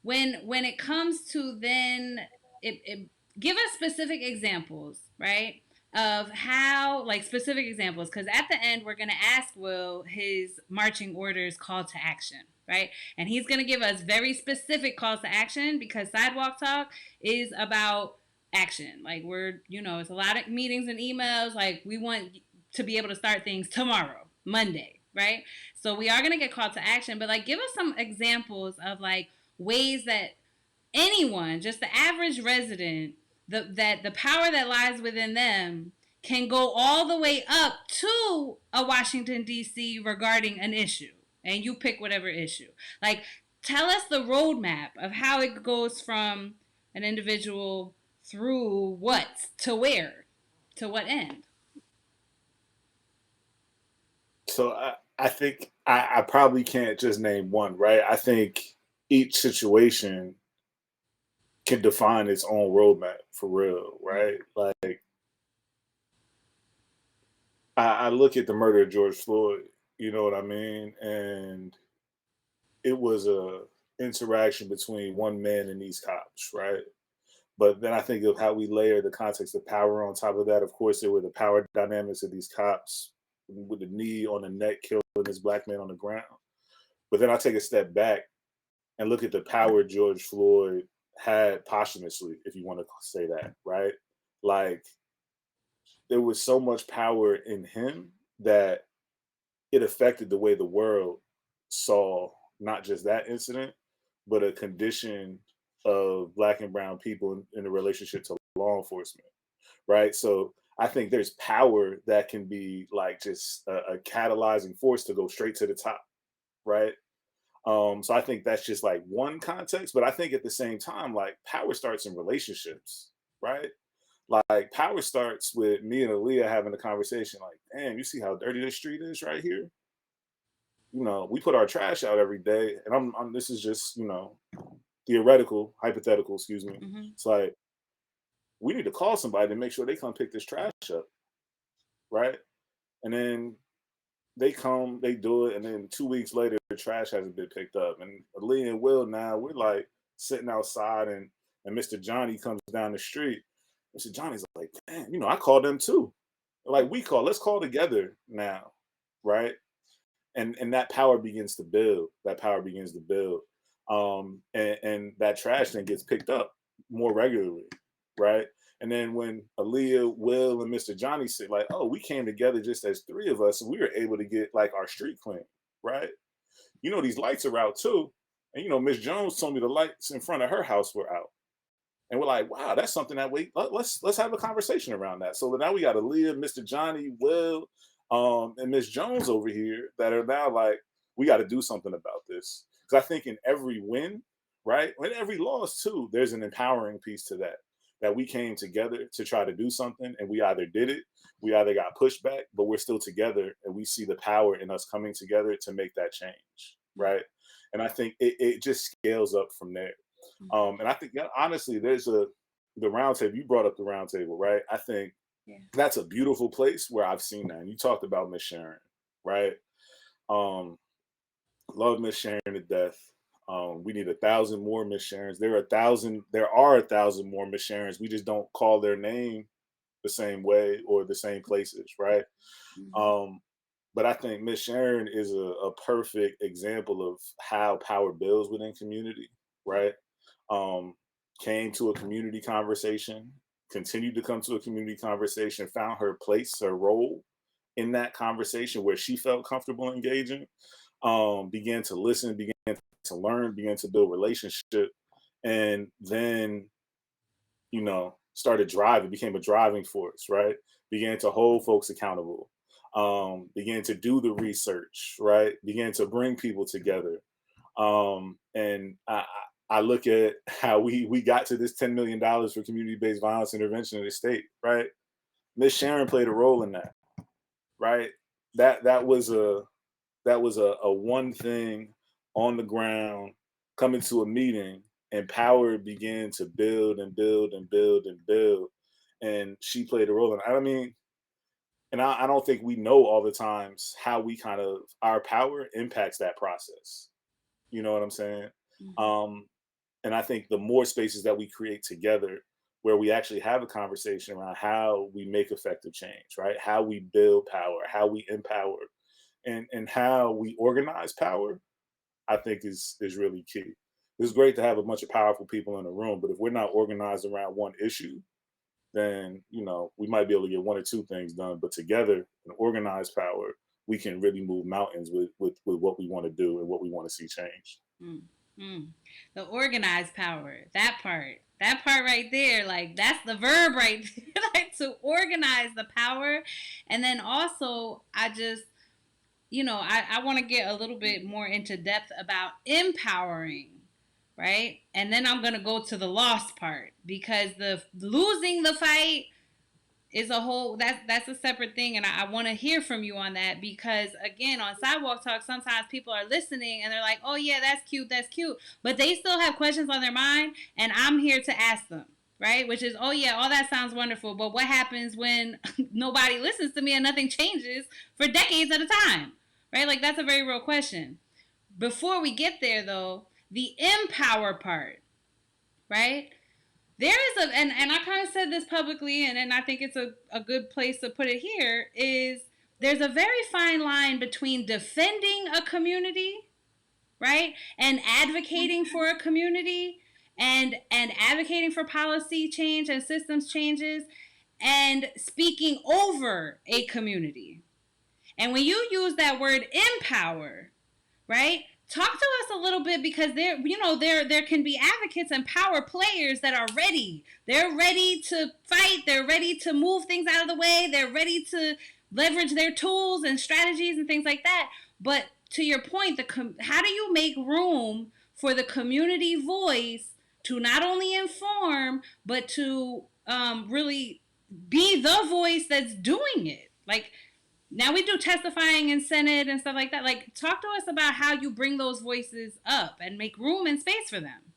when it comes to then it give us specific examples, right, of how, like, specific examples, because at the end we're going to ask Will his marching orders call to action, right, and he's going to give us very specific calls to action because Sidewalk Talk is about action. Like, we're, it's a lot of meetings and emails. Like, we want to be able to start things tomorrow, Monday, right? So we are going to get call to action, but like give us some examples of like ways that anyone, just the average resident, that the power that lies within them can go all the way up to a Washington D.C. regarding an issue, and you pick whatever issue. Like, tell us the roadmap of how it goes from an individual through what to where, to what end.
So I think I probably can't just name one, right? I think each situation can define its own roadmap for real, right? Like I look at the murder of George Floyd, you know what I mean? And it was a interaction between one man and these cops, right? But then I think of how we layer the context of power on top of that. Of course, there were the power dynamics of these cops with the knee on the neck, killing this black man on the ground. But then I take a step back and look at the power George Floyd had posthumously, if you want to say that, right? Like there was so much power in him that it affected the way the world saw not just that incident, but a condition of black and brown people in a relationship to law enforcement, right? So I think there's power that can be like just a catalyzing force to go straight to the top, right? So I think that's just like one context, but I think at the same time, like power starts in relationships, right? Like power starts with me and Aaliyah having a conversation, like, damn, you see how dirty this street is right here? We put our trash out every day, and this is just, theoretical, hypothetical, excuse me.
Mm-hmm.
It's like we need to call somebody to make sure they come pick this trash up, right? And then they come, they do it, and then 2 weeks later, the trash hasn't been picked up. And Lee and Will now, we're like sitting outside, and Mr. Johnny comes down the street. Mr. Johnny's like, damn, I called them too. Like let's call together now, right? And that power begins to build. That power begins to build. And that trash then gets picked up more regularly, right? And then when Aaliyah, Will, and Mr. Johnny said, like, oh, we came together just as three of us, and we were able to get like our street clean, right? These lights are out too. And Miss Jones told me the lights in front of her house were out. And we're like, wow, that's something that let's have a conversation around that. So now we got Aaliyah, Mr. Johnny, Will, and Miss Jones over here that are now like, we got to do something about this. Because I think in every win, right, in every loss too, there's an empowering piece to that. that we came together to try to do something, and we either did it, we either got pushed back, but we're still together, and we see the power in us coming together to make that change, right? And I think it just scales up from there. And I think, yeah, honestly, the round table. You brought up the round table, right? I think
Yeah.
that's a beautiful place where I've seen that. And you talked about Miss Sharon, right? Um, love Miss Sharon to death. We need 1,000 more Miss Sharons. There are 1,000 more Miss Sharons. We just don't call their name the same way or the same places, right?
Mhm.
Um, but I think Miss Sharon is a perfect example of how power builds within community, right? Um, Came to a community conversation, continued to come to a community conversation, found her place, her role in that conversation where she felt comfortable engaging, began to listen, began to learn, began to build relationship, and then, started driving, became a driving force, right? Began to hold folks accountable, began to do the research, right? Began to bring people together. And I look at how we got to this $10 million for community-based violence intervention in the state, right? Miss Sharon played a role in that, right? That was a one thing on the ground, coming to a meeting, and power began to build and build and build and build. And she played a role in it. I mean, and I don't think we know all the times how we kind of our power impacts that process. You know what I'm saying?
Mhm.
Um, and I think the more spaces that we create together where we actually have a conversation around how we make effective change, right? How we build power, how we empower, and how we organize power, I think is really key. It's great to have a bunch of powerful people in a room, but if we're not organized around one issue, then we might be able to get one or two things done. But together, in organized power, we can really move mountains with what we want to do and what we want to see change.
Mm, mm. The organized power, that part right there, like that's the verb right there, like to organize the power. And then also, I want to get a little bit more into depth about empowering, right? And then I'm going to go to the lost part because the losing the fight is a whole that's a separate thing, and I want to hear from you on that because again, on Sidewalk Talk, sometimes people are listening and they're like, oh yeah, that's cute, but they still have questions on their mind, and I'm here to ask them, right? Which is, oh yeah, all that sounds wonderful, but what happens when nobody listens to me and nothing changes for decades at a time, right? Like that's a very real question. Before we get there though, the empower part, right? There is and I kind of said this publicly, and I think it's a good place to put it here, is there's a very fine line between defending a community, right, and advocating for a community, and advocating for policy change and systems changes, and speaking over a community. And when you use that word empower, right? Talk to us a little bit because there can be advocates and power players that are ready. They're ready to fight. They're ready to move things out of the way. They're ready to leverage their tools and strategies and things like that. But to your point, how do you make room for the community voice to not only inform but to really be the voice that's doing it? Like now we do testifying in Senate and stuff like that. Like, talk to us about how you bring those voices up and make room and space for them.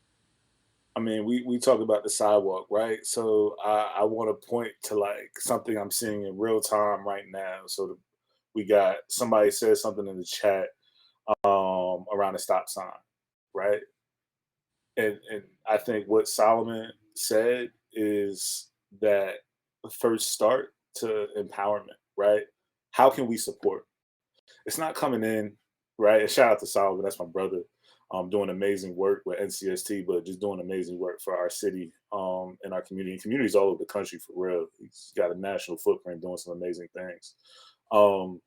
I mean, we talk about the sidewalk, right? So I want to point to like something I'm seeing in real time right now. So we got somebody said something in the chat around a stop sign, right? And I think what Solomon said is that the first start to empowerment, right? How can we support? It's not coming in, right? And shout out to Solomon, that's my brother, doing amazing work with NCST, but just doing amazing work for our city and our community. And communities all over the country for real. He's got a national footprint doing some amazing things. Um,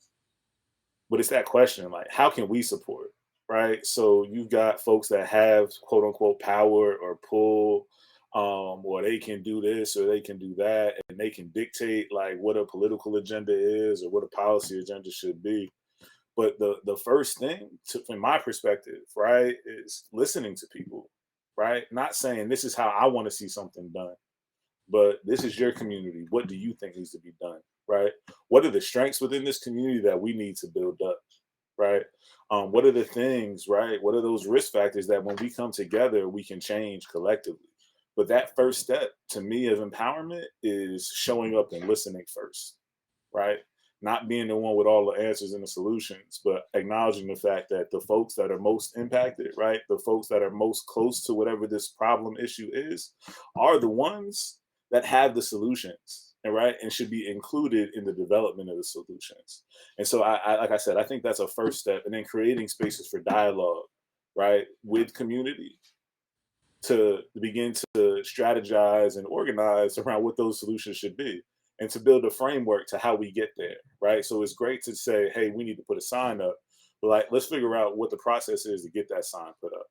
but it's that question, like, how can we support? Right. So you've got folks that have quote unquote power or pull, or they can do this or they can do that, and they can dictate like what a political agenda is or what a policy agenda should be. But the first thing, from my perspective, right, is listening to people, right? Not saying this is how I want to see something done, but this is your community. What do you think needs to be done? Right? What are the strengths within this community that we need to build up? Right? What are the things, right? What are those risk factors that when we come together, we can change collectively? But that first step to me of empowerment is showing up and listening first, right? Not being the one with all the answers and the solutions, but acknowledging the fact that the folks that are most impacted, right? The folks that are most close to whatever this problem issue is, are the ones that have the solutions, and right, and should be included in the development of the solutions. And so, like I said, I think that's a first step, and then creating spaces for dialogue, right, with community to begin to strategize and organize around what those solutions should be and to build a framework to how we get there, right? So it's great to say, hey, we need to put a sign up, but like, let's figure out what the process is to get that sign put up.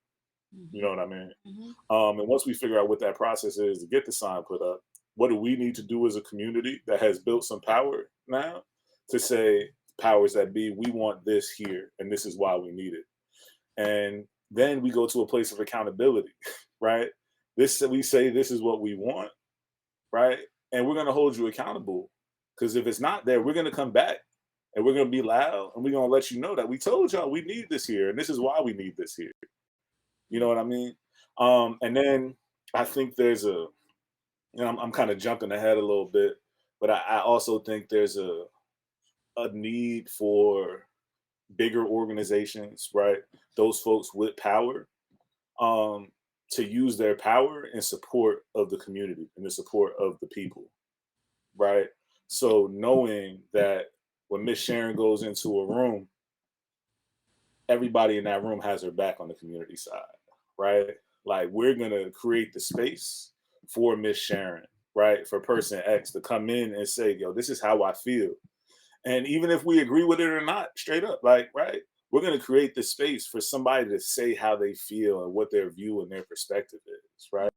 You
Mm-hmm.
know what I mean?
Mm-hmm.
And once we figure out what that process is to get the sign put up, what do we need to do as a community that has built some power now to say, powers that be, we want this here, and this is why we need it. And then we go to a place of accountability, right? This we say this is what we want, right? And we're gonna hold you accountable. Because if it's not there, we're gonna come back and we're gonna be loud and we're gonna let you know that we told y'all we need this here and this is why we need this here. You know what I mean? And then I think there's I'm kind of jumping ahead a little bit, but I also think there's a need for bigger organizations, right? Those folks with power, um, to use their power in support of the community and the support of the people, right? So knowing that when Miss Sharon goes into a room, everybody in that room has her back on the community side, right? Like we're gonna create the space for Miss Sharon, right? For person X to come in and say, yo, this is how I feel. And even if we agree with it or not, straight up, like, right, we're going to create the space for somebody to say how they feel and what their view and their perspective is, right?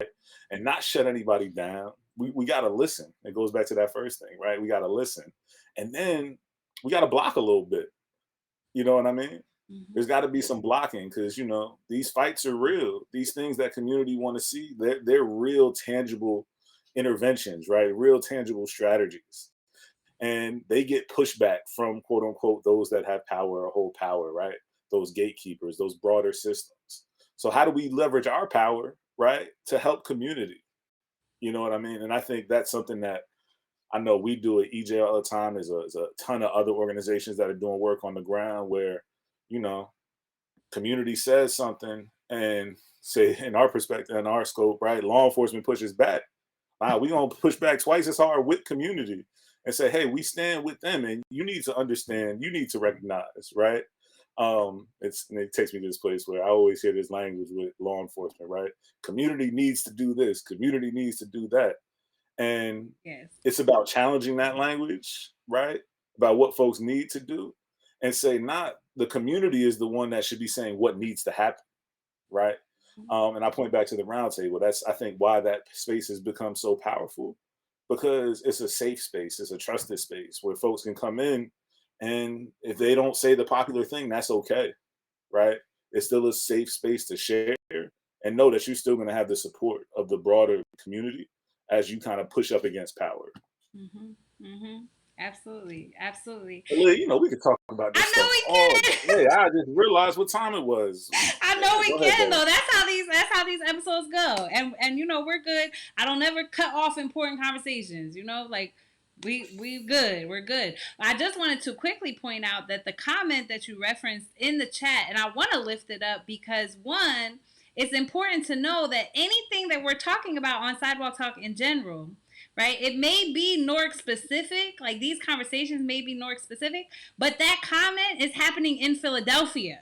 And not shut anybody down. We got to listen. It goes back to that first thing, right? We got to listen. And then we got to block a little bit. You know what I mean?
Mm-hmm.
There's got to be some blocking because, you know, these fights are real. These things that community want to see, they're real tangible interventions, right? Real tangible strategies, and they get pushback from quote unquote those that have power or hold power, right? Those gatekeepers, those broader systems. So how do we leverage our power, right, to help community? You know what I mean? And I think that's something that I know we do at EJ all the time. There's a ton of other organizations that are doing work on the ground where, you know, community says something and say in our perspective, in our scope, right, law enforcement pushes back. We gonna push back twice as hard with community and say, hey, we stand with them, and you need to understand, you need to recognize, right? And it takes me to this place where I always hear this language with law enforcement, right? Community needs to do this, community needs to do that, and
Yes.
it's about challenging that language, right? About what folks need to do, and say, not the community is the one that should be saying what needs to happen, right? And I point back to the roundtable. That's I think why that space has become so powerful, because it's a safe space, it's a trusted space where folks can come in, and if they don't say the popular thing, that's okay, right? It's still a safe space to share and know that you're still going to have the support of the broader community as you kind of push up against power.
Mm-hmm. Mm-hmm. Absolutely. Absolutely.
You know, we could talk about this
I know
stuff all
we can.
day. I just realized what time it was.
I
Yeah,
know we
go ahead,
can
though.
though. That's how these episodes go. And you know, we're good. I don't ever cut off important conversations, you know, like we good. We're good. I just wanted to quickly point out that the comment that you referenced in the chat, and I want to lift it up because one, it's important to know that anything that we're talking about on Sidewalk Talk in general, right? It may be Newark specific, like these conversations may be Newark specific, but that comment is happening in Philadelphia.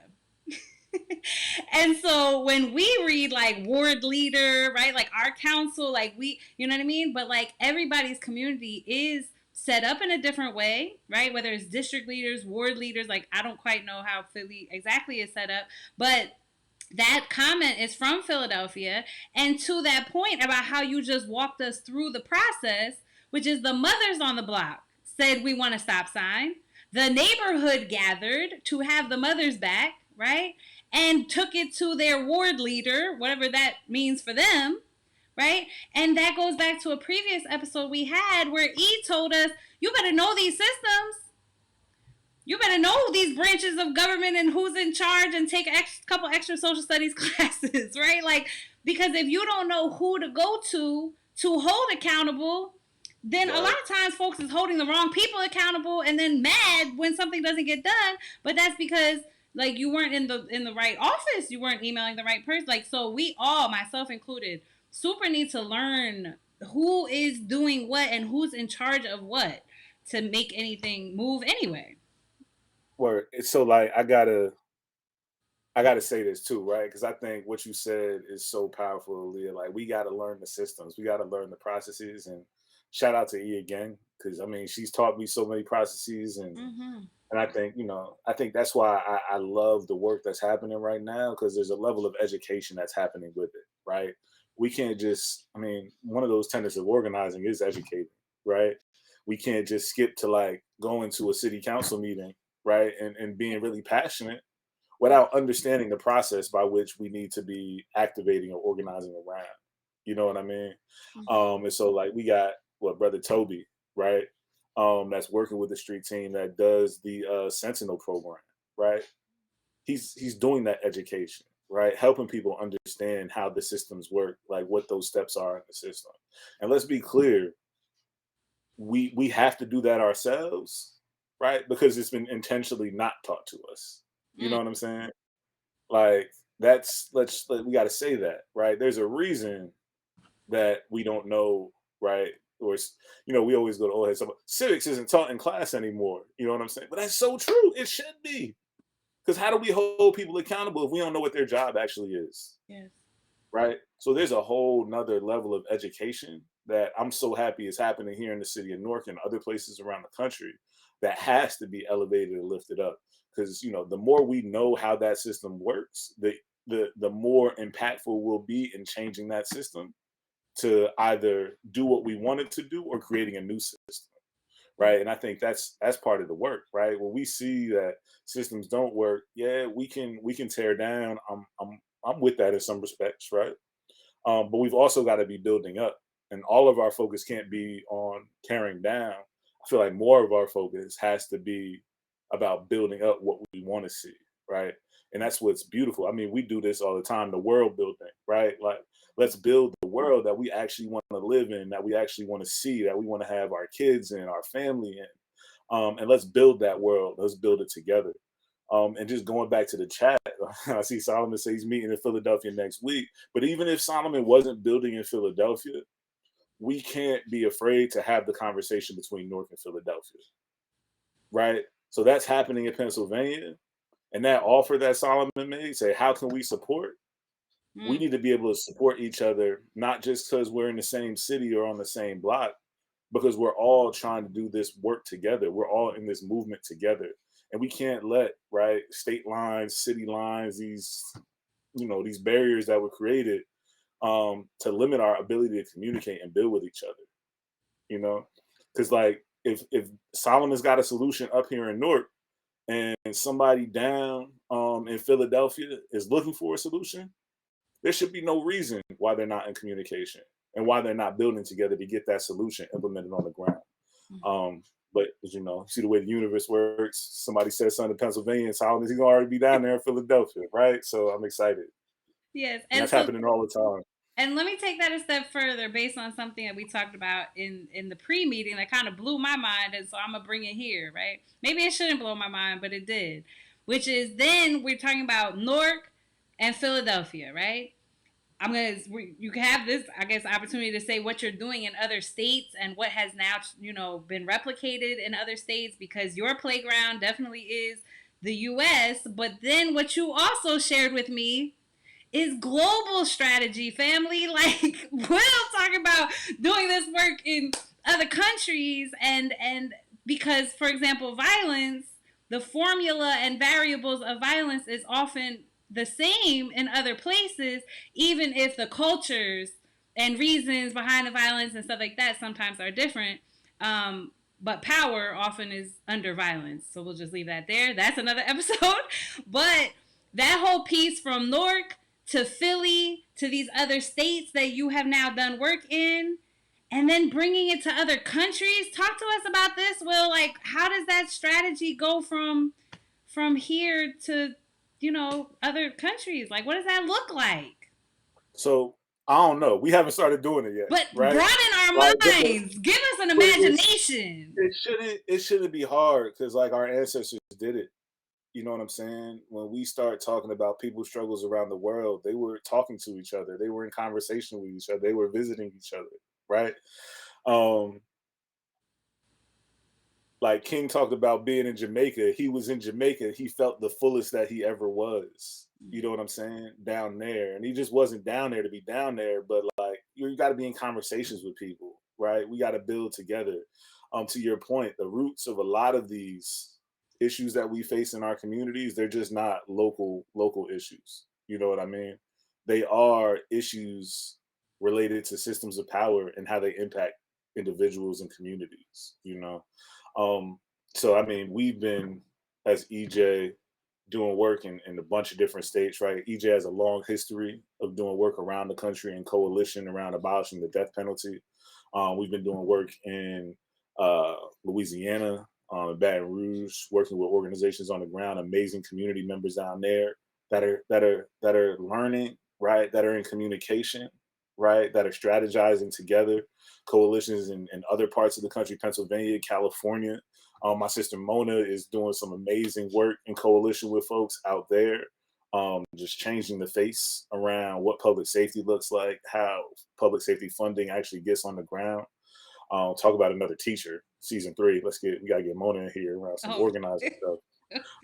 And so when we read like ward leader, right, like our council, like we, you know what I mean, but like everybody's community is set up in a different way, right? Whether it's district leaders, ward leaders, like I don't quite know how Philly exactly is set up, but that comment is from Philadelphia. And to that point about how you just walked us through the process, which is the mothers on the block said we want a stop sign. The neighborhood gathered to have the mothers back, right? And took it to their ward leader, whatever that means for them, right? And that goes back to a previous episode we had where E told us, you better know these systems. You better know these branches of government and who's in charge and take a couple extra social studies classes, right? Like, because if you don't know who to go to hold accountable, then a lot
Right.
of times folks is holding the wrong people accountable and then mad when something doesn't get done. But that's because like you weren't in the right office, you weren't emailing the right person. Like, so we all, myself included, super need to learn who is doing what and who's in charge of what to make anything move anyway.
Where it's so like I gotta say this too, right? Because I think what you said is so powerful, Leah. Like we gotta learn the systems, we gotta learn the processes, and shout out to E again, because I mean she's taught me so many processes,
Mm-hmm.
and I think I think that's why I love the work that's happening right now because there's a level of education that's happening with it, right? We can't just, I mean, one of those tenets of organizing is educating, right? We can't just skip to like going to a city council meeting, right, and being really passionate without understanding the process by which we need to be activating or organizing around. You know what I mean? And so like we got what brother Toby, right? That's working with the street team that does the Sentinel program, right? He's doing that education, right? Helping people understand how the systems work, like what those steps are in the system. And let's be clear, we have to do that ourselves, right? Because it's been intentionally not taught to us. You know
Mm.
what I'm saying? Like we got to say that, right? There's a reason that we don't know, right? We always go to old heads. Civics isn't taught in class anymore. You know what I'm saying? But that's so true. It should be. Because how do we hold people accountable if we don't know what their job actually is?
Yes.
Right. So there's a whole nother level of education that I'm so happy is happening here in the city of Newark and other places around the country that has to be elevated and lifted up. Because the more we know how that system works, the more impactful we'll be in changing that system to either do what we want it to do or creating a new system, right? And I think that's part of the work, right? When we see that systems don't work, yeah, we can tear down. I'm with that in some respects, right? But we've also got to be building up, and all of our focus can't be on tearing down. I feel like more of our focus has to be about building up what we want to see, right? And that's what's beautiful. I mean, we do this all the time, the world building, right? Like, let's build the world that we actually want to live in, that we actually want to see, that we want to have our kids in, our family in. And let's build that world. Let's build it together. And just going back to the chat, I see Solomon say he's meeting in Philadelphia next week. But even if Solomon wasn't building in Philadelphia, we can't be afraid to have the conversation between Newark and Philadelphia, right? So that's happening in Pennsylvania. And that offer that Solomon made, say, how can we support? We
Mm.
need to be able to support each other, not just because we're in the same city or on the same block, because we're all trying to do this work together. We're all in this movement together. And we can't let, right, state lines, city lines, these barriers that were created to limit our ability to communicate and build with each other, you know? Because like if Solomon's got a solution up here in Newark and somebody down in Philadelphia is looking for a solution, there should be no reason why they're not in communication and why they're not building together to get that solution implemented on the ground. Um, but as see the way the universe works. Somebody says something in Pennsylvania, and Solomon, he's gonna already be down there in Philadelphia, right? So I'm excited,
Yes.
and
And
that's
so
happening all the time.
and let me take that a step further based on something that we talked about in the pre-meeting that kind of blew my mind, and so I'm gonna bring it here, right? Maybe it shouldn't blow my mind, but it did. Which is then we're talking about Newark and Philadelphia, right? You can have this, I guess, opportunity to say what you're doing in other states and what has now been replicated in other states, because your playground definitely is the US. But then what you also shared with me is global strategy, family. Like, we're talking about doing this work in other countries, and because, for example, violence, the formula and variables of violence is often the same in other places, even if the cultures and reasons behind the violence and stuff like that sometimes are different. But power often is under violence. So we'll just leave that there. That's another episode. But that whole piece from Newark to Philly, to these other states that you have now done work in, and then bringing it to other countries. Talk to us about this, Will. Like, how does that strategy go from here to, other countries? Like, what does that look like?
So I don't know. We haven't started doing it yet,
But
right?
broaden our
Like,
minds. Give us an
but
imagination.
it shouldn't be hard because like our ancestors did it. You know what I'm saying? When we start talking about people's struggles around the world, they were talking to each other. They were in conversation with each other. They were visiting each other, right? Um, like King talked about being in Jamaica. He was in Jamaica. He felt the fullest that he ever was. You know what I'm saying? Down there. And he just wasn't down there to be down there, but like you got to be in conversations with people, right? We got to build together. To your point, the roots of a lot of these issues that we face in our communities, they're just not local issues. You know what I mean? They are issues related to systems of power and how they impact individuals and communities, you know. Um, so I mean, we've been as EJ doing work in a bunch of different states, right? EJ has a long history of doing work around the country in coalition around abolishing the death penalty. We've been doing work in Louisiana, Baton Rouge, working with organizations on the ground, amazing community members down there that are learning, right? That are in communication, right? That are strategizing together. Coalitions in other parts of the country, Pennsylvania, California. My sister Mona is doing some amazing work in coalition with folks out there, just changing the face around what public safety looks like, how public safety funding actually gets on the ground. Talk about another teacher, season 3. We gotta get Mona in here around some
Oh,
organizing stuff.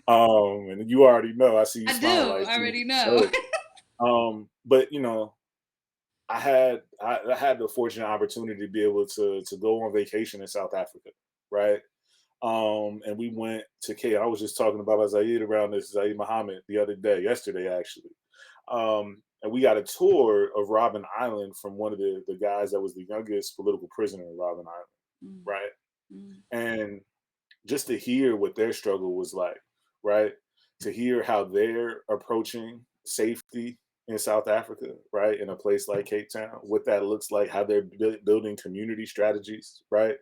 And you already know, I see you
I
smiling
do
like
already know.
so. But you know, I had the fortunate opportunity to be able to go on vacation in South Africa, right? And we went to Cape. I was just talking about Zaid around this Zaid Muhammad the other day, yesterday actually. And we got a tour of Robben Island from one of the guys that was the youngest political prisoner in Robben Island,
Mm,
right?
mm,
And just to hear what their struggle was like, right? To hear how they're approaching safety in South Africa, right? In a place like Cape Town, what that looks like, how they're building community strategies, right?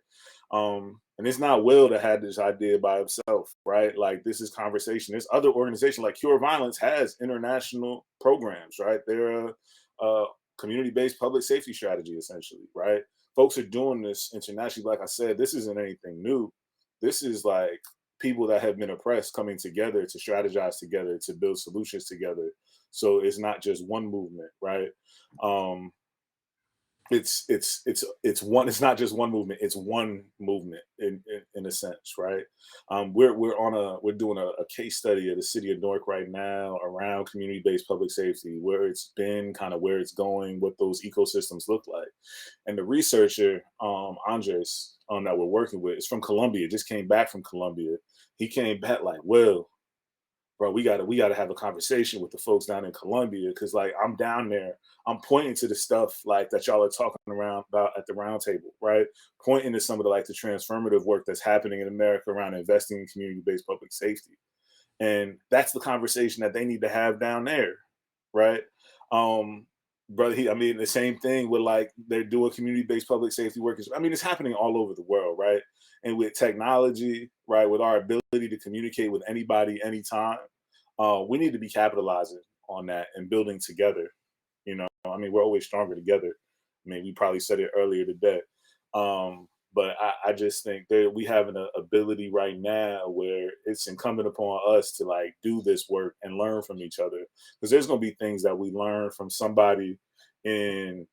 And it's not Will that had this idea by himself, right? Like this is conversation. There's other organizations like Cure Violence has international programs, right? They're a community-based public safety strategy, essentially, right? Folks are doing this internationally. Like I said, this isn't anything new. This is like people that have been oppressed coming together to strategize together to build solutions together. So it's not just one movement, right? Um, it's not just one movement, it's one movement in a sense, right? We're doing a case study of the city of Newark right now around community-based public safety, where it's been, kind of where it's going, what those ecosystems look like. And the researcher, Andres, that we're working with, is from Colombia, just came back from Colombia. He came back like, well, bro, we gotta have a conversation with the folks down in Colombia, because like I'm down there, I'm pointing to the stuff like that y'all are talking around about at the round table, right? Pointing to some of the like the transformative work that's happening in America around investing in community-based public safety. And that's the conversation that they need to have down there, right? Um, brother, I mean, the same thing with like they're doing community-based public safety work. I mean, it's happening all over the world, right? And with technology, right, with our ability to communicate with anybody, anytime, we need to be capitalizing on that and building together. You know, I mean, we're always stronger together. I mean, we probably said it earlier today. But I just think that we have an ability right now where it's incumbent upon us to like do this work and learn from each other, because there's going to be things that we learn from somebody in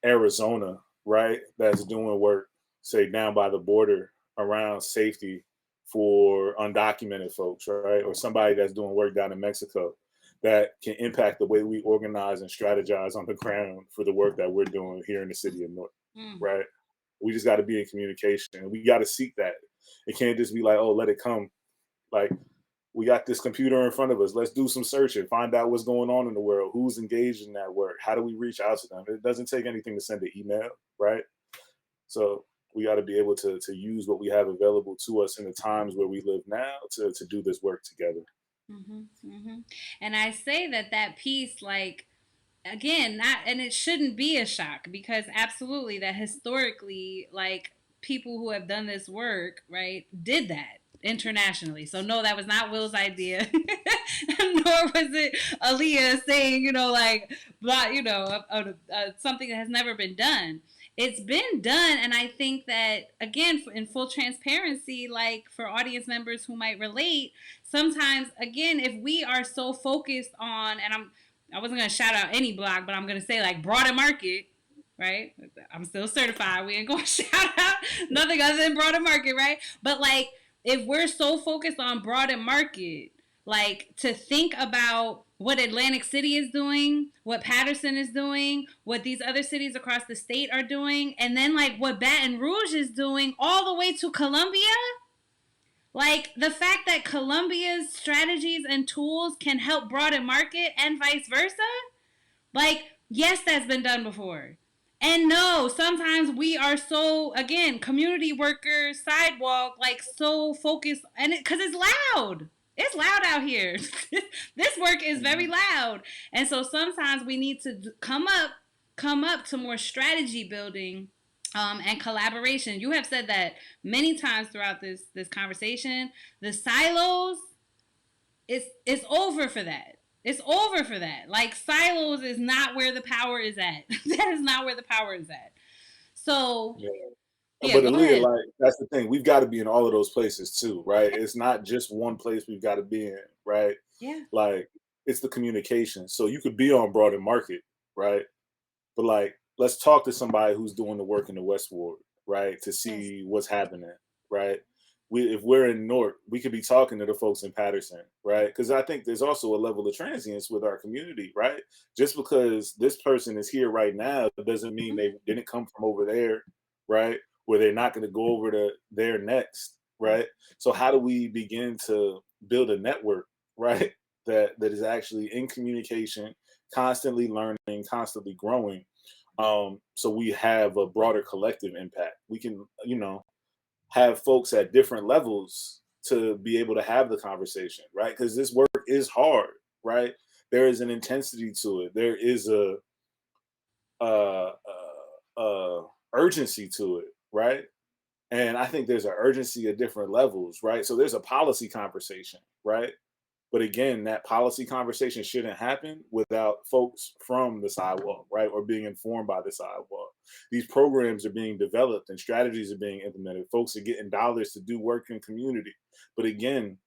Arizona, right, that's doing work, say down by the border around safety for undocumented folks, right, or somebody that's doing work down in Mexico that can impact the way we organize and strategize on the ground for the work that we're doing here in the city of North,
mm.
right? We just got to be in communication, and we got to seek that. It can't just be like, oh, let it come. Like, we got this computer in front of us. Let's do some searching, find out what's going on in the world, who's engaged in that work, how do we reach out to them? It doesn't take anything to send an email, right? So we got to be able to use what we have available to us in the times where we live now to do this work together.
Mm-hmm, mm-hmm. And I say that that piece, like, again, not, and it shouldn't be a shock because absolutely that historically, like, people who have done this work, right, did that internationally. So no, that was not Will's idea, nor was it Aaliyah saying, you know, like, blah, you know, something that has never been done. It's been done, and I think that, again, in full transparency, like, for audience members who might relate, sometimes, again, if we are so focused on, and I wasn't gonna shout out any block, but I'm gonna say, like, Broad and Market, right? I'm still certified. We ain't gonna shout out nothing other than Broad and Market, right? But, like, if we're so focused on Broad and Market, like, to think about what Atlantic City is doing, what Patterson is doing, what these other cities across the state are doing, and then, like, what Baton Rouge is doing, all the way to Columbia. Like, the fact that Columbia's strategies and tools can help broaden market and vice versa. Like, yes, that's been done before. And no, sometimes we are so, again, community workers, sidewalk, like, so focused, and because it's loud. It's loud out here. This work is very
Mhm.
loud. And so sometimes we need to come up to more strategy building, and collaboration. You have said that many times throughout this conversation. The silos, it's over for that. It's over for that. Like, silos is not where the power is at. That is not where the power is at. So
Yeah.
yeah,
But
go
Aaliyah,
ahead.
like that's the thing. We've got to be in all of those places too, right? It's not just one place we've got to be in, right?
Yeah.
Like it's the communication. So you could be on Broad and Market, right? But like, let's talk to somebody who's doing the work in the West Ward, right? To
Yes.
see what's happening, right? If we're in Newark, we could be talking to the folks in Patterson, right? Because I think there's also a level of transience with our community, right? Just because this person is here right now doesn't mean they didn't come from over there, right? Where they're not going to go over to there next, right? So how do we begin to build a network, right? That is actually in communication, constantly learning, constantly growing, so we have a broader collective impact. We can, have folks at different levels to be able to have the conversation, right? Because this work is hard, right? There is an intensity to it. There is uh, urgency to it, right? And I think there's an urgency at different levels, right? So there's a policy conversation, right? But again, that policy conversation shouldn't happen without folks from the sidewalk, right? Or being informed by the sidewalk. These programs are being developed and strategies are being implemented. Folks are getting dollars to do work in community. But again,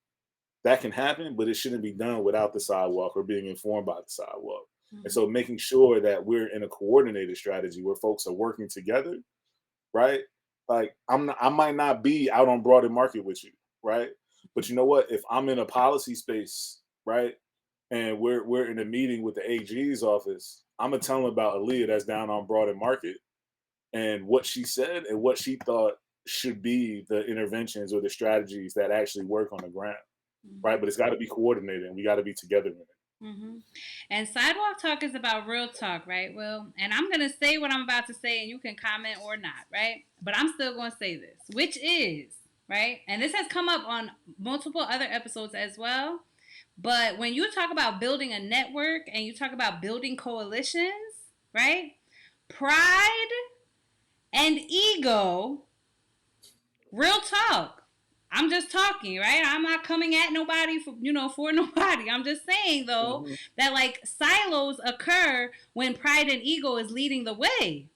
that can happen, but it shouldn't be done without the sidewalk or being informed by the sidewalk. And
Mm-hmm.
so making sure that we're in a coordinated strategy where folks are working together, right? Like I might not be out on Broad and Market with you, right? But you know what? If I'm in a policy space, right, and we're in a meeting with the AG's office, I'm gonna tell them about Aaliyah that's down on Broad and Market and what she said and what she thought should be the interventions or the strategies that actually work on the ground, right? But it's got to be coordinated and we got to be together in it.
Mm-hmm. And sidewalk talk is about real talk, right? Well, and I'm gonna say what I'm about to say, and you can comment or not, right? But I'm still gonna say this, which is, right, and this has come up on multiple other episodes as well. But when you talk about building a network and you talk about building coalitions, right? Pride and ego, real talk. I'm just talking, right? I'm not coming at nobody for nobody. I'm just saying though
Mhm.
that, like, silos occur when pride and ego is leading the way.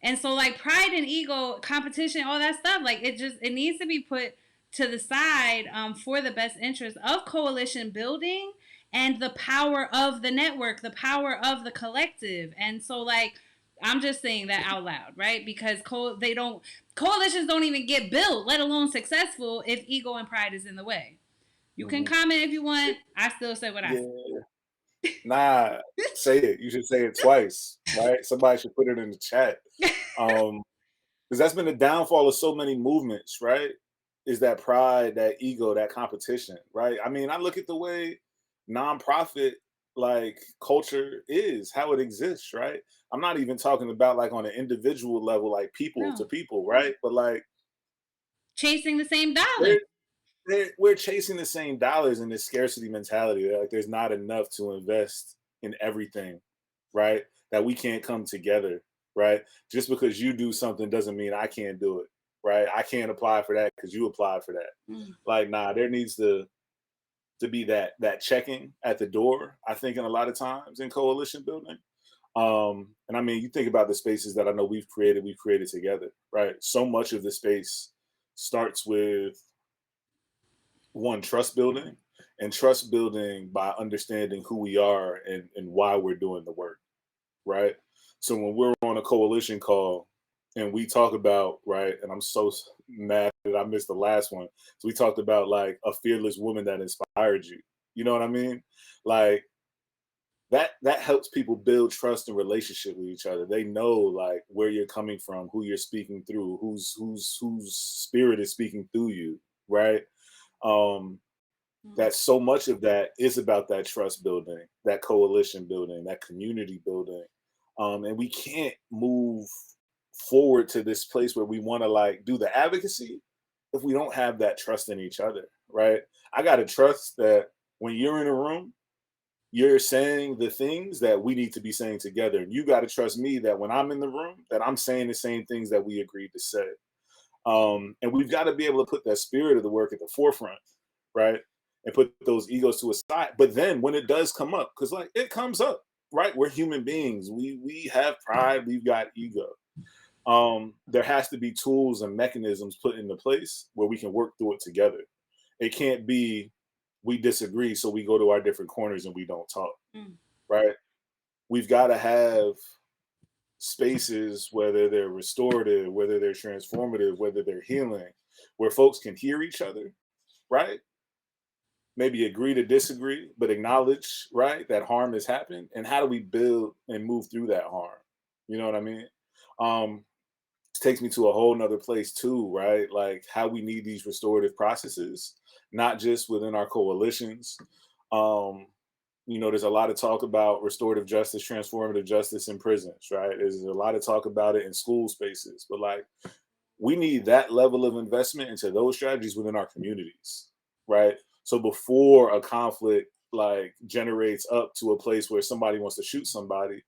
And so, like, pride and ego, competition, all that stuff, like, it needs to be put to the side, for the best interest of coalition building and the power of the network, the power of the collective. And so, like, I'm just saying that out loud, right? Because coalitions don't even get built, let alone successful, if ego and pride is in the way. You can
Mhm.
comment if you want. I still say what I say.
Yeah, nah, say it. You should say it twice, right? Somebody should put it in the chat. Um, because that's been the downfall of so many movements, right? Is that pride, that ego, that competition, right? I mean, I look at the way nonprofit like culture is, how it exists, right? I'm not even talking about like on an individual level, like people to
No,
people, right? But like
chasing the same
there,
dollar.
we're chasing the same dollars in this scarcity mentality. Like there's not enough to invest in everything, right? That we can't come together, right? Just because you do something doesn't mean I can't do it, right? I can't apply for that because you applied for that.
Mm.
Like, nah, there needs to be that checking at the door. I think in a lot of times in coalition building. And I mean, you think about the spaces that I know we've created together, right? So much of the space starts with one, trust building, and trust building by understanding who we are and why we're doing the work, right? So when we're on a coalition call and we talk about, right, and I'm so mad that I missed the last one. So we talked about like a fearless woman that inspired you. You know what I mean? Like that helps people build trust and relationship with each other. They know like where you're coming from, who you're speaking through, whose spirit is speaking through you, right? Um,
Mm.
that so much of that is about that trust building, that coalition building, that community building. And we can't move forward to this place where we want to like do the advocacy if we don't have that trust in each other, right? I got to trust that when you're in a room, you're saying the things that we need to be saying together. And you got to trust me that when I'm in the room, that I'm saying the same things that we agreed to say. And we've got to be able to put that spirit of the work at the forefront, right? And put those egos to a side. But then when it does come up, because like it comes up, right? We're human beings. We have pride. We've got ego. There has to be tools and mechanisms put into place where we can work through it together. It can't be we disagree, so we go to our different corners and we don't talk,
Mm.
right? We've got to have spaces, whether they're restorative, whether they're transformative, whether they're healing, where folks can hear each other, right? Maybe agree to disagree, but acknowledge, right, that harm has happened. And how do we build and move through that harm? You know what I mean? Um, this takes me to a whole nother place too, right? Like how we need these restorative processes, not just within our coalitions. Um, there's a lot of talk about restorative justice, transformative justice in prisons, right? There's a lot of talk about it in school spaces, but like we need that level of investment into those strategies within our communities, right? So before a conflict like generates up to a place where somebody wants to shoot somebody,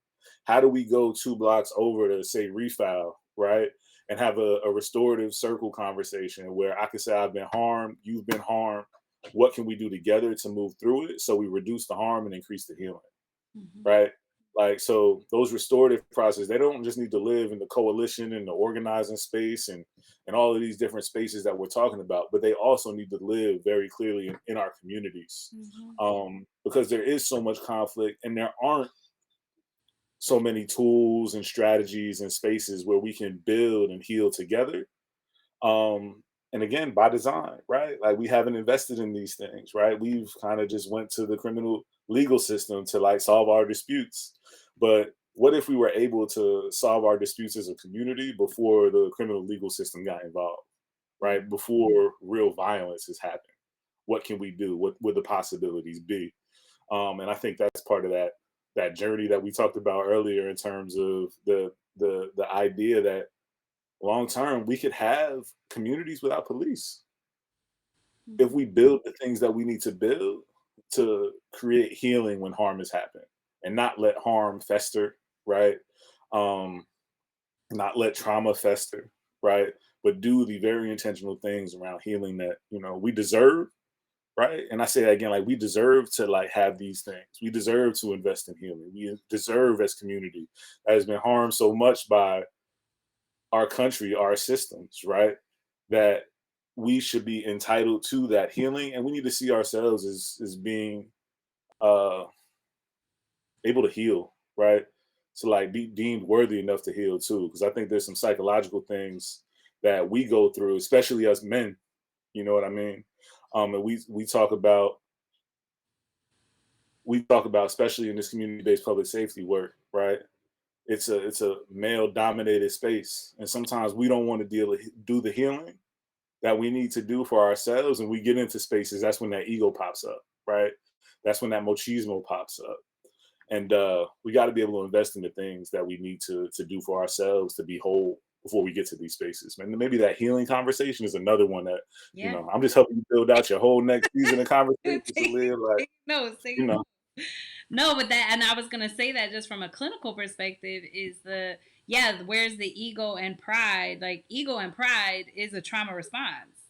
how do we go 2 blocks over to say refile, right? And have a restorative circle conversation where I can say I've been harmed, you've been harmed. What can we do together to move through it so we reduce the harm and increase the healing?
Mhm.
Right? Like, so those restorative processes, they don't just need to live in the coalition and the organizing space and all of these different spaces that we're talking about, but they also need to live very clearly in our communities.
Mhm.
Because there is so much conflict and there aren't so many tools and strategies and spaces where we can build and heal together. And again, by design, right? Like we haven't invested in these things, right? We've kind of just went to the criminal legal system to like solve our disputes. But what if we were able to solve our disputes as a community before the criminal legal system got involved, right?
Mhm.
Before real violence has happened? What can we do? What would the possibilities be? And I think that's part of that journey that we talked about earlier in terms of the idea that long term we could have communities without police if
Mhm.
we build the things that we need to build to create healing when harm has happened and not let harm fester, right? um not let trauma fester, right? But do the very intentional things around healing that we deserve, right? And I say that again, like we deserve to like have these things. We deserve to invest in healing. We deserve as community that has been harmed so much by our country, our systems, right? That we should be entitled to that healing, and we need to see ourselves as being uh, able to heal, right? To like be deemed worthy enough to heal too, because I think there's some psychological things that we go through, especially as men. You know what I mean? And we talk about especially in this community-based public safety work, right? It's a male dominated space, and sometimes we don't want to do the healing that we need to do for ourselves, and we get into spaces. That's when that ego pops up, right? That's when that machismo pops up, and we got to be able to invest in the things that we need to do for ourselves to be whole. before we get to these spaces. And maybe that healing conversation is another one that,
Yeah.
I'm just helping you build out your whole next season of conversations to
take,
live like,
take notes. Take
you know.
No, but that, and I was gonna say that just from a clinical perspective is where's the ego and pride? Like ego and pride is a trauma response,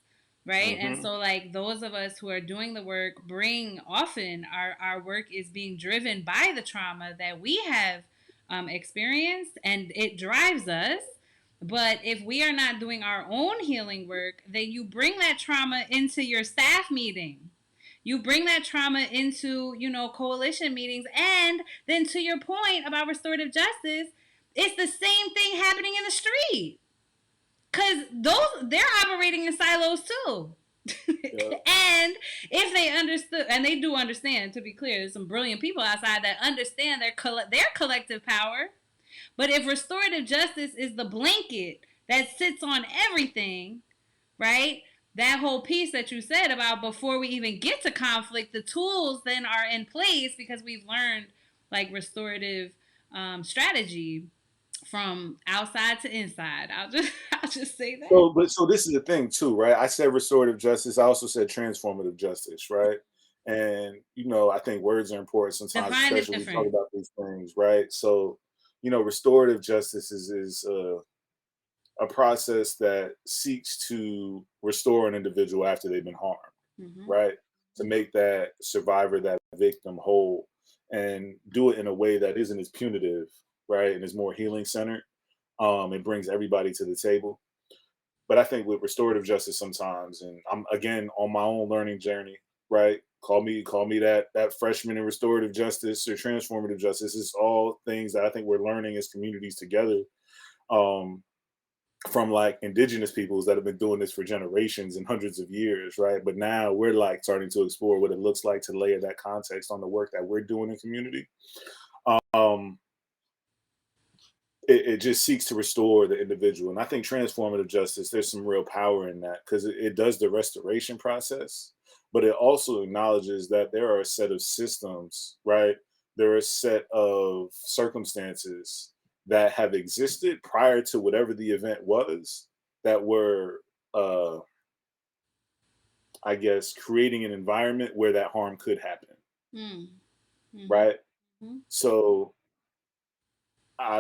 right? And
Hmm.
so like those of us who are doing the work bring often our work is being driven by the trauma that we have experienced, and it drives us. But if we are not doing our own healing work, then you bring that trauma into your staff meeting, you bring that trauma into, coalition meetings. And then to your point about restorative justice, it's the same thing happening in the street. Cause they're operating in silos too.
Yeah.
And if they understood, and they do understand, to be clear, there's some brilliant people outside that understand their collective power. But if restorative justice is the blanket that sits on everything, right? That whole piece that you said about before we even get to conflict, the tools then are in place because we've learned like restorative strategy from outside to inside. I'll just say that.
So this is the thing too, right? I said restorative justice. I also said transformative justice, right? And I think words are important sometimes,
Define the
especially when we talk
difference.
about these things, right? So, restorative justice is a process that seeks to restore an individual after they've been harmed,
Mm-hmm.
right? To make that survivor, that victim whole, and do it in a way that isn't as punitive, right? And is more healing centered. It brings everybody to the table. But I think with restorative justice sometimes, and I'm again on my own learning journey, right? Call me that freshman in restorative justice or transformative justice. It's all things that I think we're learning as communities together. Um, from like indigenous peoples that have been doing this for generations and hundreds of years, right? But now we're like starting to explore what it looks like to layer that context on the work that we're doing in community. Um, it just seeks to restore the individual. And I think transformative justice, there's some real power in that because it does the restoration process, but it also acknowledges that there are a set of systems, right? There are a set of circumstances that have existed prior to whatever the event was that were, I guess, creating an environment where that harm could happen,
Mm-hmm.
right?
Mm-hmm.
So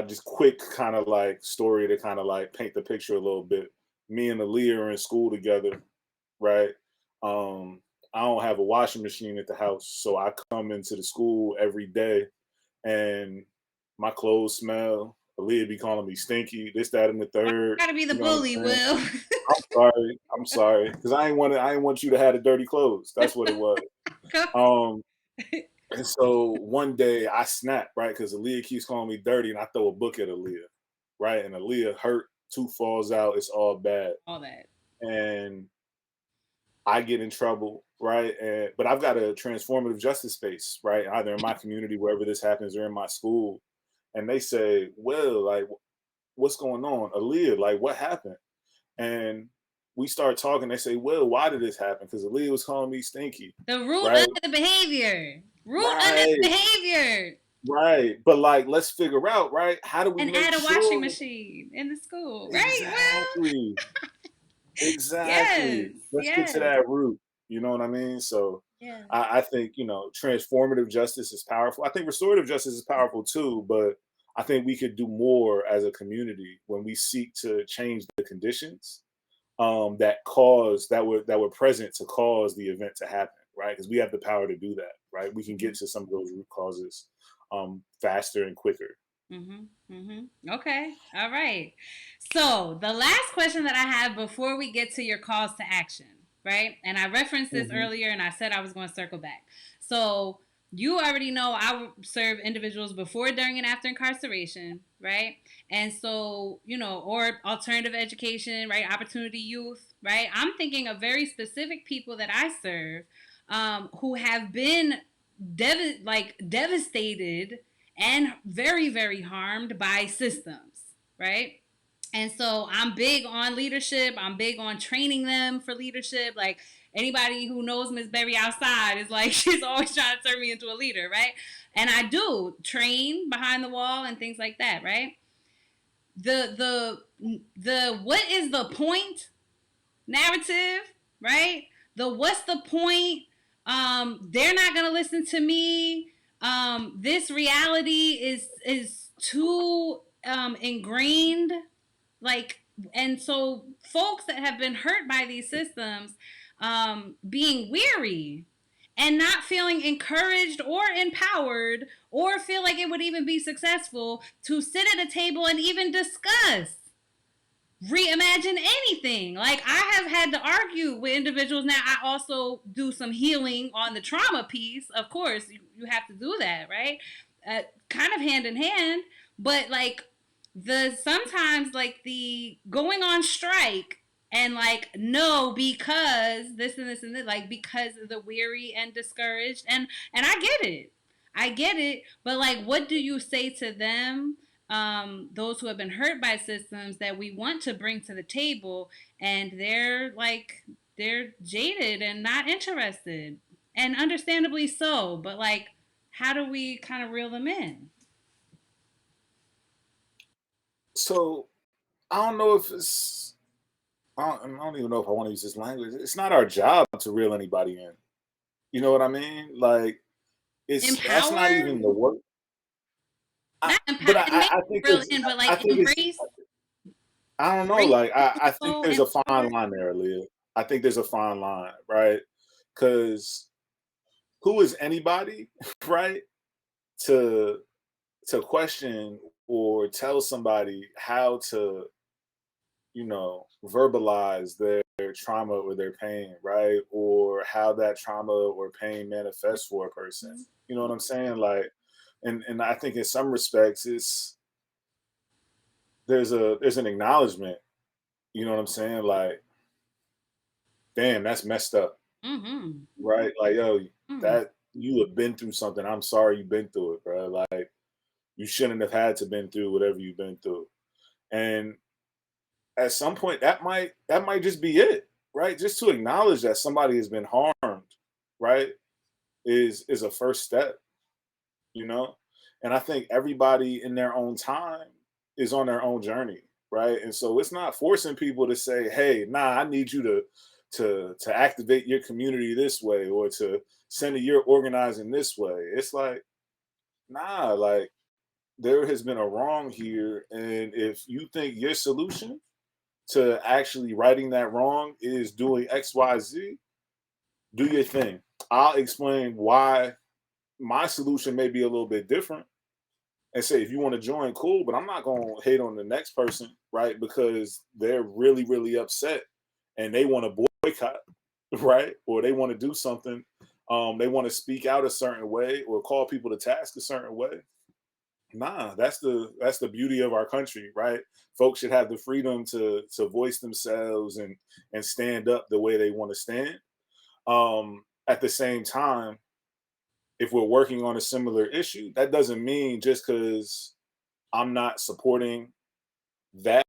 just quick kind of like story to kind of like paint the picture a little bit. Me and Aaliyah are in school together, right? I don't have a washing machine at the house, so I come into the school every day, and my clothes smell. Aaliyah be calling me stinky, this, that, and the third.
Gotta be the
You know what I'm
bully,
saying?
Will.
I'm sorry, because I ain't want you to have the dirty clothes. That's what it was. Um, and so one day I snap, right? Because Aaliyah keeps calling me dirty, and I throw a book at Aaliyah, right? And Aaliyah hurt, tooth falls out, it's all bad.
All that.
And I get in trouble, right? But I've got a transformative justice space, right? Either in my community, wherever this happens, or in my school. And they say, well, like, what's going on? Aaliyah, like, what happened? And we start talking. They say, well, why did this happen? Because Aaliyah was calling me stinky,
The root
right?
under the behavior. Root under the
Right.
behavior.
Right. But like, let's figure out, right? How do we
And
make
add a washing
sure?
machine in the school, right? Well,
Exactly.
yes,
Exactly. Let's get to
yes,
that root. You know what I mean? So
yes.
I think, transformative justice is powerful. I think restorative justice is powerful too, but I think we could do more as a community when we seek to change the conditions that were present to cause the event to happen, right? Because we have the power to do that, right? We can get to some of those root causes faster and quicker.
Mm-hmm. Mm-hmm. Okay. All right. So the last question that I have before we get to your calls to action, right? And I referenced this
Hmm.
earlier, and I said I was going to circle back. So you already know I serve individuals before, during, and after incarceration, right? And so, or alternative education, right? Opportunity youth, right? I'm thinking of very specific people that I serve who have been devastated and very, very harmed by systems, right? And so I'm big on leadership. I'm big on training them for leadership. Like anybody who knows Miss Berry outside is like, she's always trying to turn me into a leader, right? And I do train behind the wall and things like that, right? the what is the point narrative, right? The what's the point? They're not gonna listen to me. This reality is too ingrained, like, and so folks that have been hurt by these systems, being weary and not feeling encouraged or empowered or feel like it would even be successful to sit at a table and even discuss reimagine anything. Like, I have had to argue with individuals. Now I also do some healing on the trauma piece. Of course, you have to do that, right? Kind of hand in hand. But like, the sometimes like the going on strike and like, no, because this and this and this, like, because of the weary and discouraged, and I get it, I get it. But like, what do you say to them, those who have been hurt by systems that we want to bring to the table, and they're like, they're jaded and not interested, and understandably so. But like, how do we kind of reel them in?
So I don't know if it's I don't even know if I want to use this language. It's not our job to reel anybody in. You know what I mean? Like, that's not
Empower,
even the work.
not empower,
But
and maybe
I think
reel in, but
I
like,
think it's I don't know.
embrace
Like, I think
people,
there's a
empower.
fine line there, Leah. I think there's a fine line, right? Because who is anybody, right, to question or tell somebody how to, verbalize their trauma or their pain, right? Or how that trauma or pain manifests for a person. You know what I'm saying? Like, and I think in some respects, there's an acknowledgement. You know what I'm saying? Like, damn, that's messed up,
Mm-hmm.
right? Like, yo,
Mm-hmm.
that you have been through something. I'm sorry you've been through it, bro. Like, you shouldn't have had to been through whatever you've been through. And at some point, that might just be it, right? Just to acknowledge that somebody has been harmed, right, is a first step, you know. And I think everybody in their own time is on their own journey, right? And so it's not forcing people to say, "Hey, nah, I need you to activate your community this way or to send a year organizing this way." It's like, nah, like, there has been a wrong here, and if you think your solution to actually righting that wrong is doing XYZ, do your thing. I'll explain why my solution may be a little bit different and say, if you want to join, cool, but I'm not going to hate on the next person, right? Because they're really, really upset and they want to boycott, right? Or they want to do something. They want to speak out a certain way or call people to task a certain way. Nah, that's the beauty of our country, right? Folks should have the freedom to voice themselves and stand up the way they want to stand. At the same time, if we're working on a similar issue, that doesn't mean just because I'm not supporting that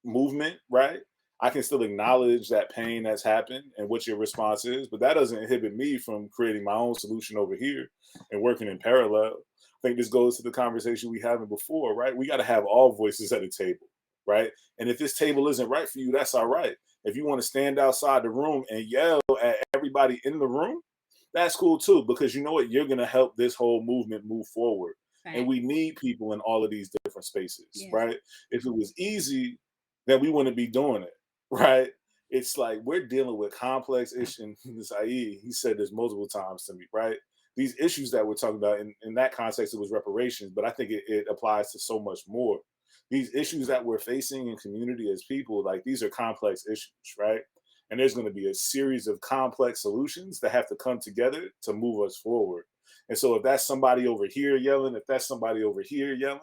movement, right? I can still acknowledge that pain that's happened and what your response is, but that doesn't inhibit me from creating my own solution over here and working in parallel. I think this goes to the conversation we having before, right? We got to have all voices at a table, right? And if this table isn't right for you, that's all right. If you want to stand outside the room and yell at everybody in the room, that's cool too, because you know what? You're going to help this whole movement move forward. And
Fact.
we need people in all of these different spaces,
Yes.
right? If it was easy, then we wouldn't be doing it, right? It's like we're dealing with complex issues. Saeed, he said this multiple times to me, right? These issues that we're talking about in that context, it was reparations, but I think it applies to so much more. These issues that we're facing in community as people, like, these are complex issues, right? And there's going to be a series of complex solutions that have to come together to move us forward. And so if that's somebody over here yelling, if that's somebody over here yelling,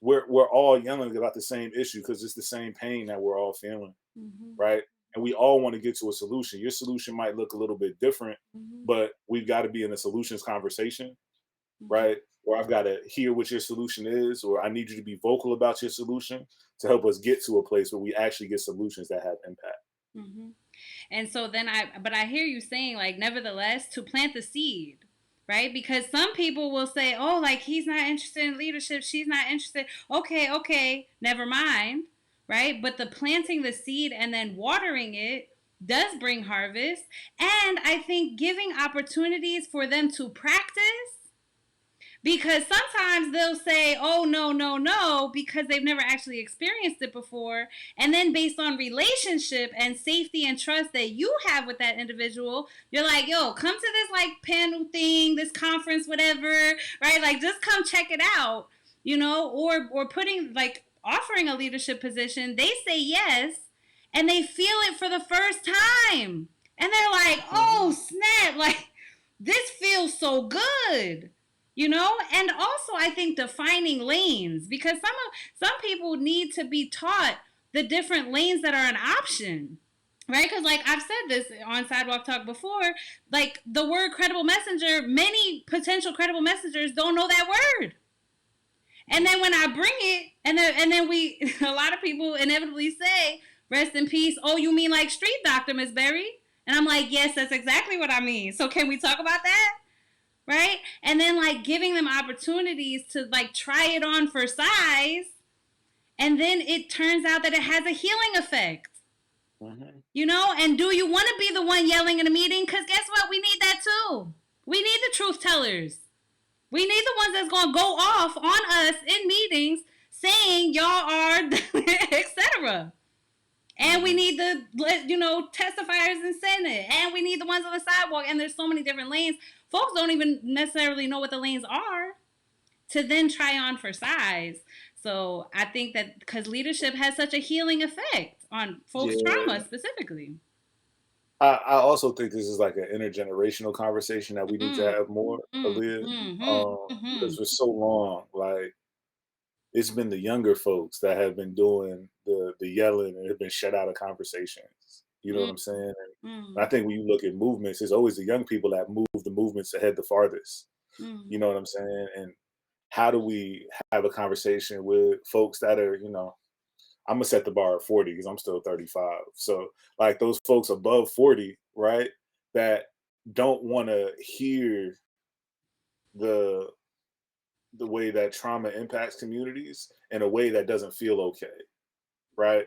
we're all yelling about the same issue because it's the same pain that we're all feeling,
Mm-hmm.
right? And we all want to get to a solution. Your solution might look a little bit different,
Mm-hmm.
but we've got to be in a solutions conversation,
Mm-hmm.
right? Or I've got to hear what your solution is, or I need you to be vocal about your solution to help us get to a place where we actually get solutions that have impact.
Mm-hmm. And so then but I hear you saying, like, nevertheless, to plant the seed, right? Because some people will say, oh, like he's not interested in leadership, she's not interested. Okay, okay, never mind, right? But the planting the seed and then watering it does bring harvest. And I think giving opportunities for them to practice, because sometimes they'll say, oh, no, no, no, because they've never actually experienced it before. And then based on relationship and safety and trust that you have with that individual, you're like, yo, come to this like panel thing, this conference, whatever, right? Like just come check it out, or putting like offering a leadership position. They say yes and they feel it for the first time. And they're like, oh, snap, like this feels so good, and also I think defining lanes, because some people need to be taught the different lanes that are an option, right? Because like I've said this on Sidewalk Talk before, like the word credible messenger, many potential credible messengers don't know that word. And then when I bring it, and then we a lot of people inevitably say, rest in peace, oh, you mean like street doctor, Miss Berry? And I'm like, yes, that's exactly what I mean. So can we talk about that? Right? And then like giving them opportunities to like try it on for size, and then it turns out that it has a healing effect. And do you want to be the one yelling in a meeting? Because guess what? We need that too. We need the truth tellers. We need the ones that's going to go off on us in meetings saying y'all are, etc. And we need the, testifiers in Senate. And we need the ones on the sidewalk. And there's so many different lanes. Folks don't even necessarily know what the lanes are to then try on for size. So I think that because leadership has such a healing effect on folks' trauma
Yeah.
specifically.
I also think this is like an intergenerational conversation that we need to
Mm,
have more,
mm,
Aaliyah, because
mm-hmm.
for so long, like it's been the younger folks that have been doing the yelling and have been shut out of conversations. You know what I'm saying? And I think when you look at movements, it's always the young people that move the movements ahead the farthest. You know what I'm saying? And how do we have a conversation with folks that are, I'm gonna set the bar at 40 because I'm still 35. So like those folks above 40, right, that don't want to hear the the way that trauma impacts communities in a way that doesn't feel okay, right?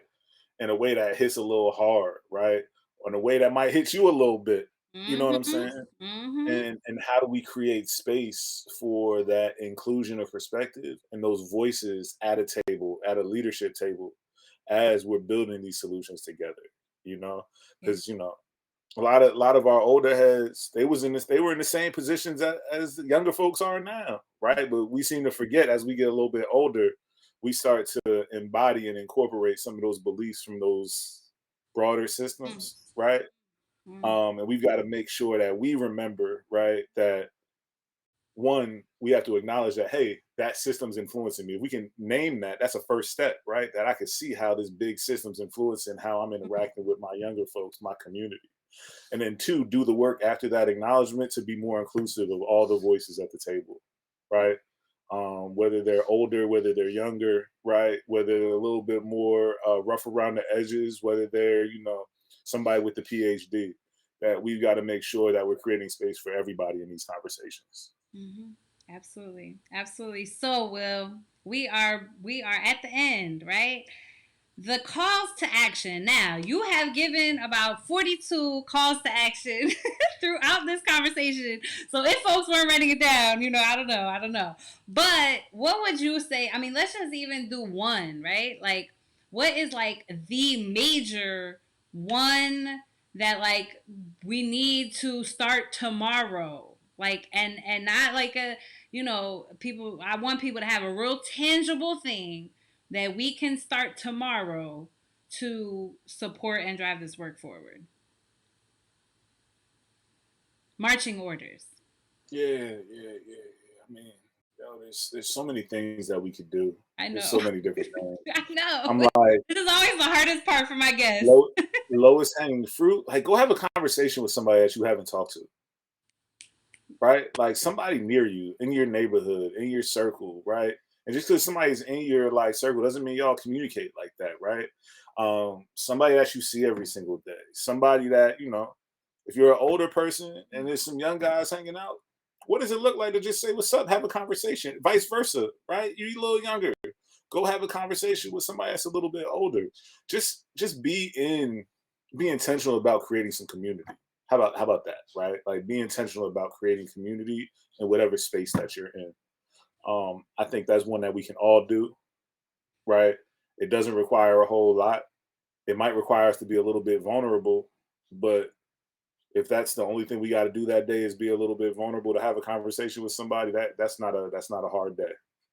In a way that hits a little hard, right? Or in a way that might hit you a little bit. You know what I'm
Mm-hmm.
saying?
Mm-hmm.
And how do we create space for that inclusion of perspective and those voices at a table, at a leadership table, as we're building these solutions together? You know,
Yeah.
because a lot of our older heads, they were in the same positions as the younger folks are now, right? But we seem to forget as we get a little bit older, we start to embody and incorporate some of those beliefs from those broader systems, right?
Mm-hmm.
And we've got to make sure that we remember, right, that one, we have to acknowledge that, hey, that system's influencing me. If we can name that, that's a first step, right? That I can see how this big system's influencing how I'm interacting with my younger folks, my community. And then two, do the work after that acknowledgement to be more inclusive of all the voices at the table, right? Whether they're older, whether they're younger, right? Whether they're a little bit more rough around the edges, whether they're, somebody with the PhD, that we've got to make sure that we're creating space for everybody in these conversations.
Mm-hmm. Absolutely, absolutely. So, Will, we are at the end, right? The calls to action. Now, you have given about 42 calls to action throughout this conversation. So if folks weren't writing it down, I don't know. But what would you say? I mean, let's just even do one, right? Like, what is like the major one that like we need to start tomorrow? Like, and not like people, I want people to have a real tangible thing that we can start tomorrow to support and drive this work forward. Marching orders.
Yeah. I mean, there's so many things that we could do.
I
There's
know.
so many different things.
I know.
I'm like,
This is always the hardest part for my guests.
low, lowest hanging fruit. Like, go have a conversation with somebody that you haven't talked to, right? Like somebody near you, in your neighborhood, in your circle, right? And just because somebody's in your like circle doesn't mean y'all communicate like that, right? Somebody that you see every single day, somebody that if you're an older person and there's some young guys hanging out, What does it look like to just say what's up, have a conversation, vice versa, right? You're a little younger, go have a conversation with somebody that's a little bit older. Just be intentional about creating some community. How about that, right? Like, be intentional about creating community in whatever space that you're in. I think that's one that we can all do, right? It doesn't require a whole lot. It might require us to be a little bit vulnerable, but if that's the only thing we got to do that day is be a little bit vulnerable to have a conversation with somebody, that's not a hard day.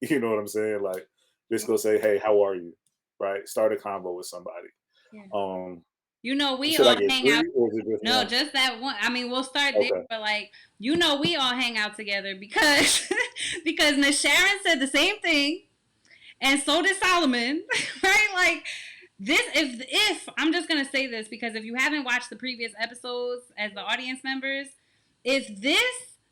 You know what I'm saying? Like, just go say, hey, how are you? Right? Start a convo with somebody.
Yeah.
Um,
We
should I
all
get
hang out.
three or is it just
No,
one?
just that one. I mean, we'll start there,
Okay.
but like, we all hang out together because because Miss Sharon said the same thing, and so did Solomon, right? Like, this, if I'm just gonna say this because if you haven't watched the previous episodes as the audience members, if this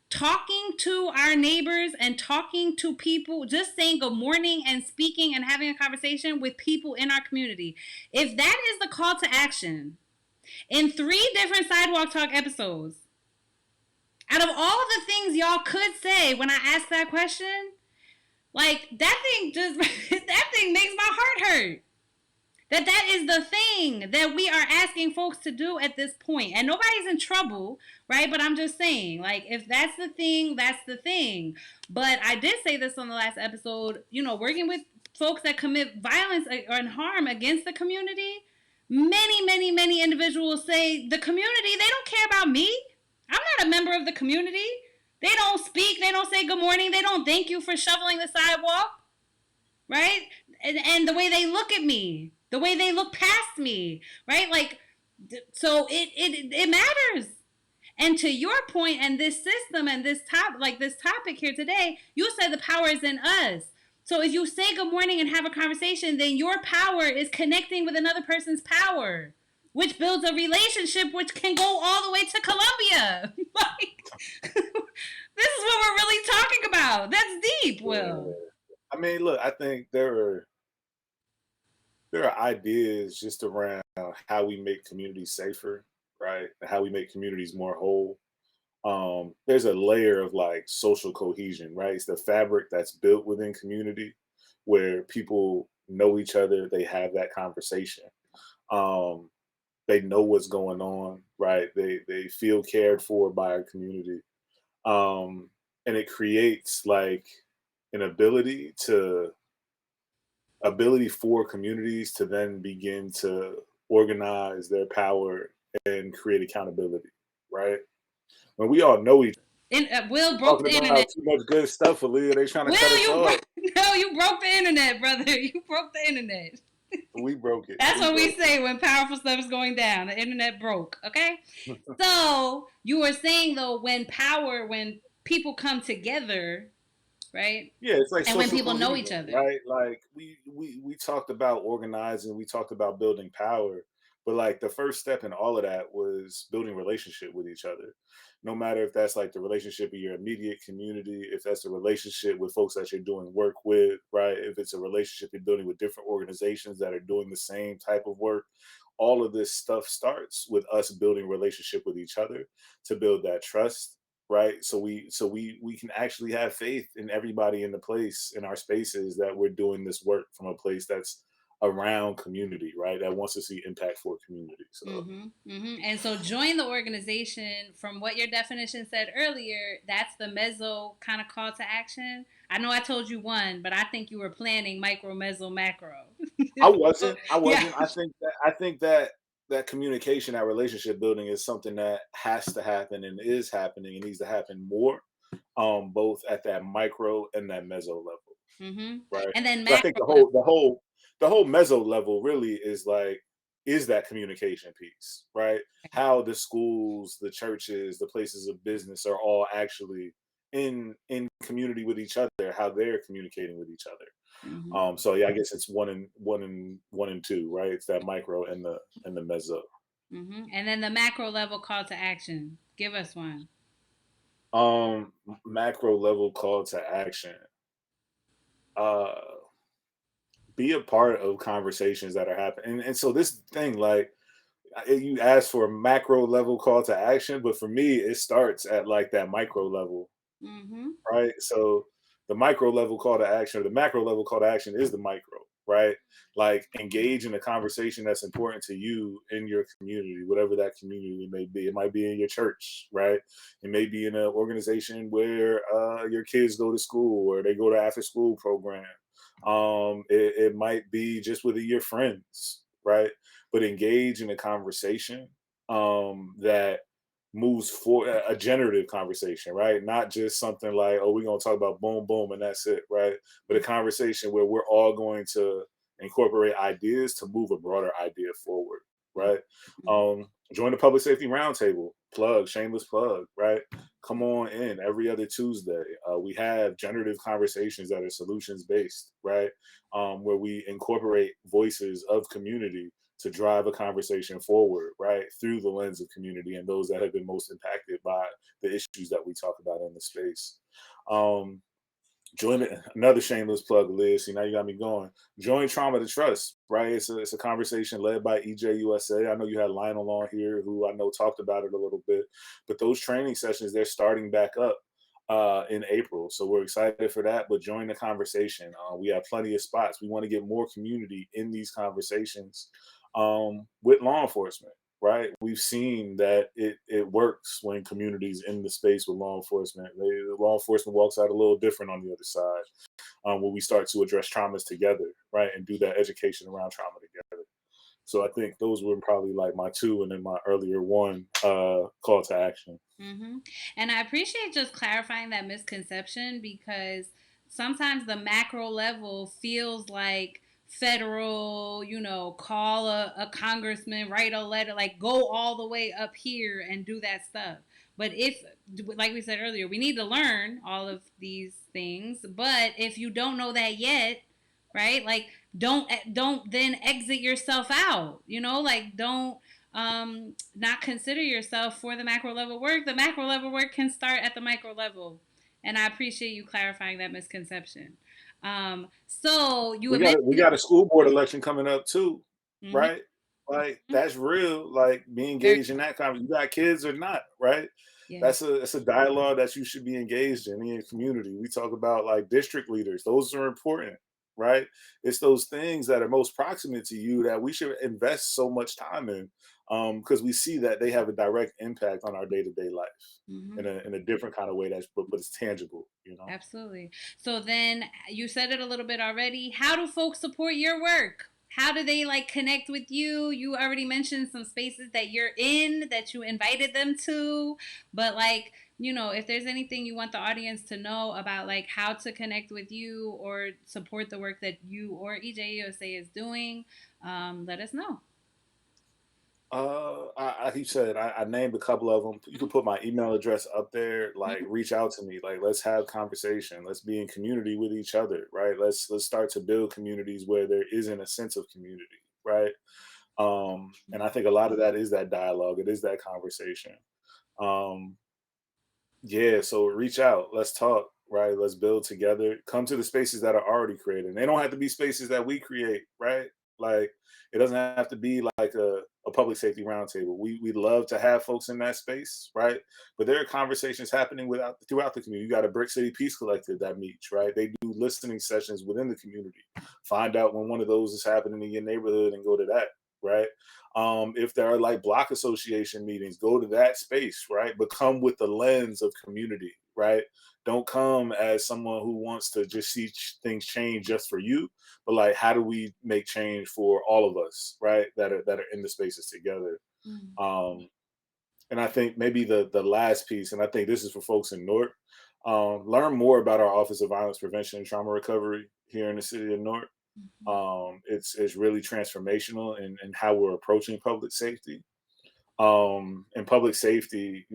talking to our neighbors and talking to people, just saying good morning and speaking and having a conversation with people in our community, if that is the call to action in 3 different Sidewalk Talk episodes, out of all the things y'all could say when I ask that question, like, that thing just that thing makes my heart hurt. That is the thing that we are asking folks to do at this point. And nobody's in trouble, right? But I'm just saying, like, if that's the thing, that's the thing. But I did say this on the last episode, working with folks that commit violence or harm against the community, many, many, many individuals say the community, they don't care about me. I'm not a member of the community. They don't speak, they don't say good morning, they don't thank you for shoveling the sidewalk, right? And the way they look at me, the way they look past me, right? Like, so it matters. And to your point, and this system and this topic here today, you said the power is in us. So if you say good morning and have a conversation, then your power is connecting with another person's power, which builds a relationship which can go all the way to Colombia. Like, this is what we're really talking about. That's deep,
Yeah.
Will.
I mean, look, I think there are ideas just around how we make communities safer, right? And how we make communities more whole. There's a layer of like social cohesion, right? It's the fabric that's built within community where people know each other, they have that conversation. Um, they know what's going on, right? They feel cared for by our community. And it creates like an ability for communities to then begin to organize their power and create accountability, right? When we all know each
Will broke
talking
the internet.
about too much good stuff, Aaliyah. They trying to cut
Will,
us off.
no, you broke the internet, brother. You broke the internet.
We broke it.
That's
We
what we
broke
say when powerful stuff is going down. The internet broke. Okay. So you were saying though, when people come together, right,
Yeah, it's like
and when
social
people know
cohesion,
each other.
right? Like we talked about organizing, we talked about building power, but like the first step in all of that was building relationship with each other. No matter if that's like the relationship of your immediate community, if that's a relationship with folks that you're doing work with, right? If it's a relationship you're building with different organizations that are doing the same type of work, all of this stuff starts with us building relationship with each other to build that trust, right? So we can actually have faith in everybody in the place in our spaces that we're doing this work from a place that's around community, right? That wants to see impact for community. So
And so join the organization. From what your definition said earlier, that's the mezzo kind of call to action. I know I told you one, but I think you were planning micro, mezzo, macro.
I wasn't. I
Yeah.
wasn't. I think that communication, that relationship building is something that has to happen and is happening and needs to happen more, both at that micro and that meso level, right?
And then
But I think
macro level.
the whole meso level really is that communication piece, right? How the schools, the churches, the places of business are all actually in community with each other, how they're communicating with each other.
Mm-hmm.
So yeah, I guess it's one and two, right? It's that micro and the meso.
And then the macro level call to action. Give us one.
Macro level call to action. Uh, be a part of conversations that are happening. And so this thing, like you asked for a macro level call to action, but for me, it starts at like that micro level.
Mm-hmm.
right? So the micro level call to action or the macro level call to action is the micro, right? Like engage in a conversation that's important to you in your community, whatever that community may be. It might be in your church, right? It may be in an organization where your kids go to school or they go to after school program. It might be just with your friends, right? But engage in a conversation that moves for a generative conversation, right? Not just something like, oh, we're gonna talk about boom, boom, and that's it, right? But a conversation where we're all going to incorporate ideas to move a broader idea forward, right?
Mm-hmm.
Join the public safety roundtable. Plug, shameless plug, right? Come on in every other Tuesday. We have generative conversations that are solutions based, right? Where we incorporate voices of community to drive a conversation forward, right, through the lens of community and those that have been most impacted by the issues that we talk about in the space. Um, Join another shameless plug, Liz. See, now you got me going. Join Trauma to Trust, right? It's a conversation led by EJUSA. I know you had Lionel on here, who I know talked about it a little bit, but those training sessions they're starting back up in April, so we're excited for that. But join the conversation. We have plenty of spots. We want to get more community in these conversations with law enforcement, right? We've seen that it works when communities in the space with law enforcement. Law enforcement walks out a little different on the other side when we start to address traumas together, right, and do that education around trauma together. So I think those were probably like my two, and then my earlier one call to action.
Mm-hmm. And I appreciate just clarifying that misconception because sometimes the macro level feels like federal, call a congressman, write a letter, like go all the way up here and do that stuff. But if, like we said earlier, we need to learn all of these things. But if you don't know that yet, right? Like don't then exit yourself out. Like don't not consider yourself for the macro level work. The macro level work can start at the micro level. And I appreciate you clarifying that misconception. So you
We
had
got we
mentioned.
got a school board election coming up too,
Mm-hmm,
right? Like that's real. Like be
very,
engaged in that conversation. You got kids or not, right?
yes.
That's a dialogue that you should be engaged in your community. We talk about like district leaders; those are important, right? It's those things that are most proximate to you that we should invest so much time in, because we see that they have a direct impact on our day to day life
Mm-hmm.
in a different kind of way. But it's tangible, you know.
Absolutely. So then you said it a little bit already. How do folks support your work? How do they like connect with you? You already mentioned some spaces that you're in that you invited them to, but like, if there's anything you want the audience to know about like how to connect with you or support the work that you or EJUSA is doing, let us know.
Like you said, I named a couple of them. You can put my email address up there. Like,
Mhm.
reach out to me. Like, let's have conversation. Let's be in community with each other, right? Let's start to build communities where there isn't a sense of community, right? And I think a lot of that is that dialogue. It is that conversation. Um, yeah, so reach out. Let's talk, right? Let's build together. Come to the spaces that are already created. They don't have to be spaces that we create, right? Like it doesn't have to be like a public safety roundtable. We love to have folks in that space, right? But there are conversations happening throughout the community. You got a Brick City Peace Collective that meets, right? They do listening sessions within the community. Find out when one of those is happening in your neighborhood and go to that, right? If there are like block association meetings, go to that space, right? But come with the lens of community, right? Don't come as someone who wants to just see things change just for you, but like how do we make change for all of us, right? That are in the spaces together.
Mhm.
Um, and I think maybe the last piece, and I think this is for folks in Newark, learn more about our Office of Violence Prevention and Trauma Recovery here in the city of Newark.
Mhm.
It's really transformational in how we're approaching public safety. And public safety,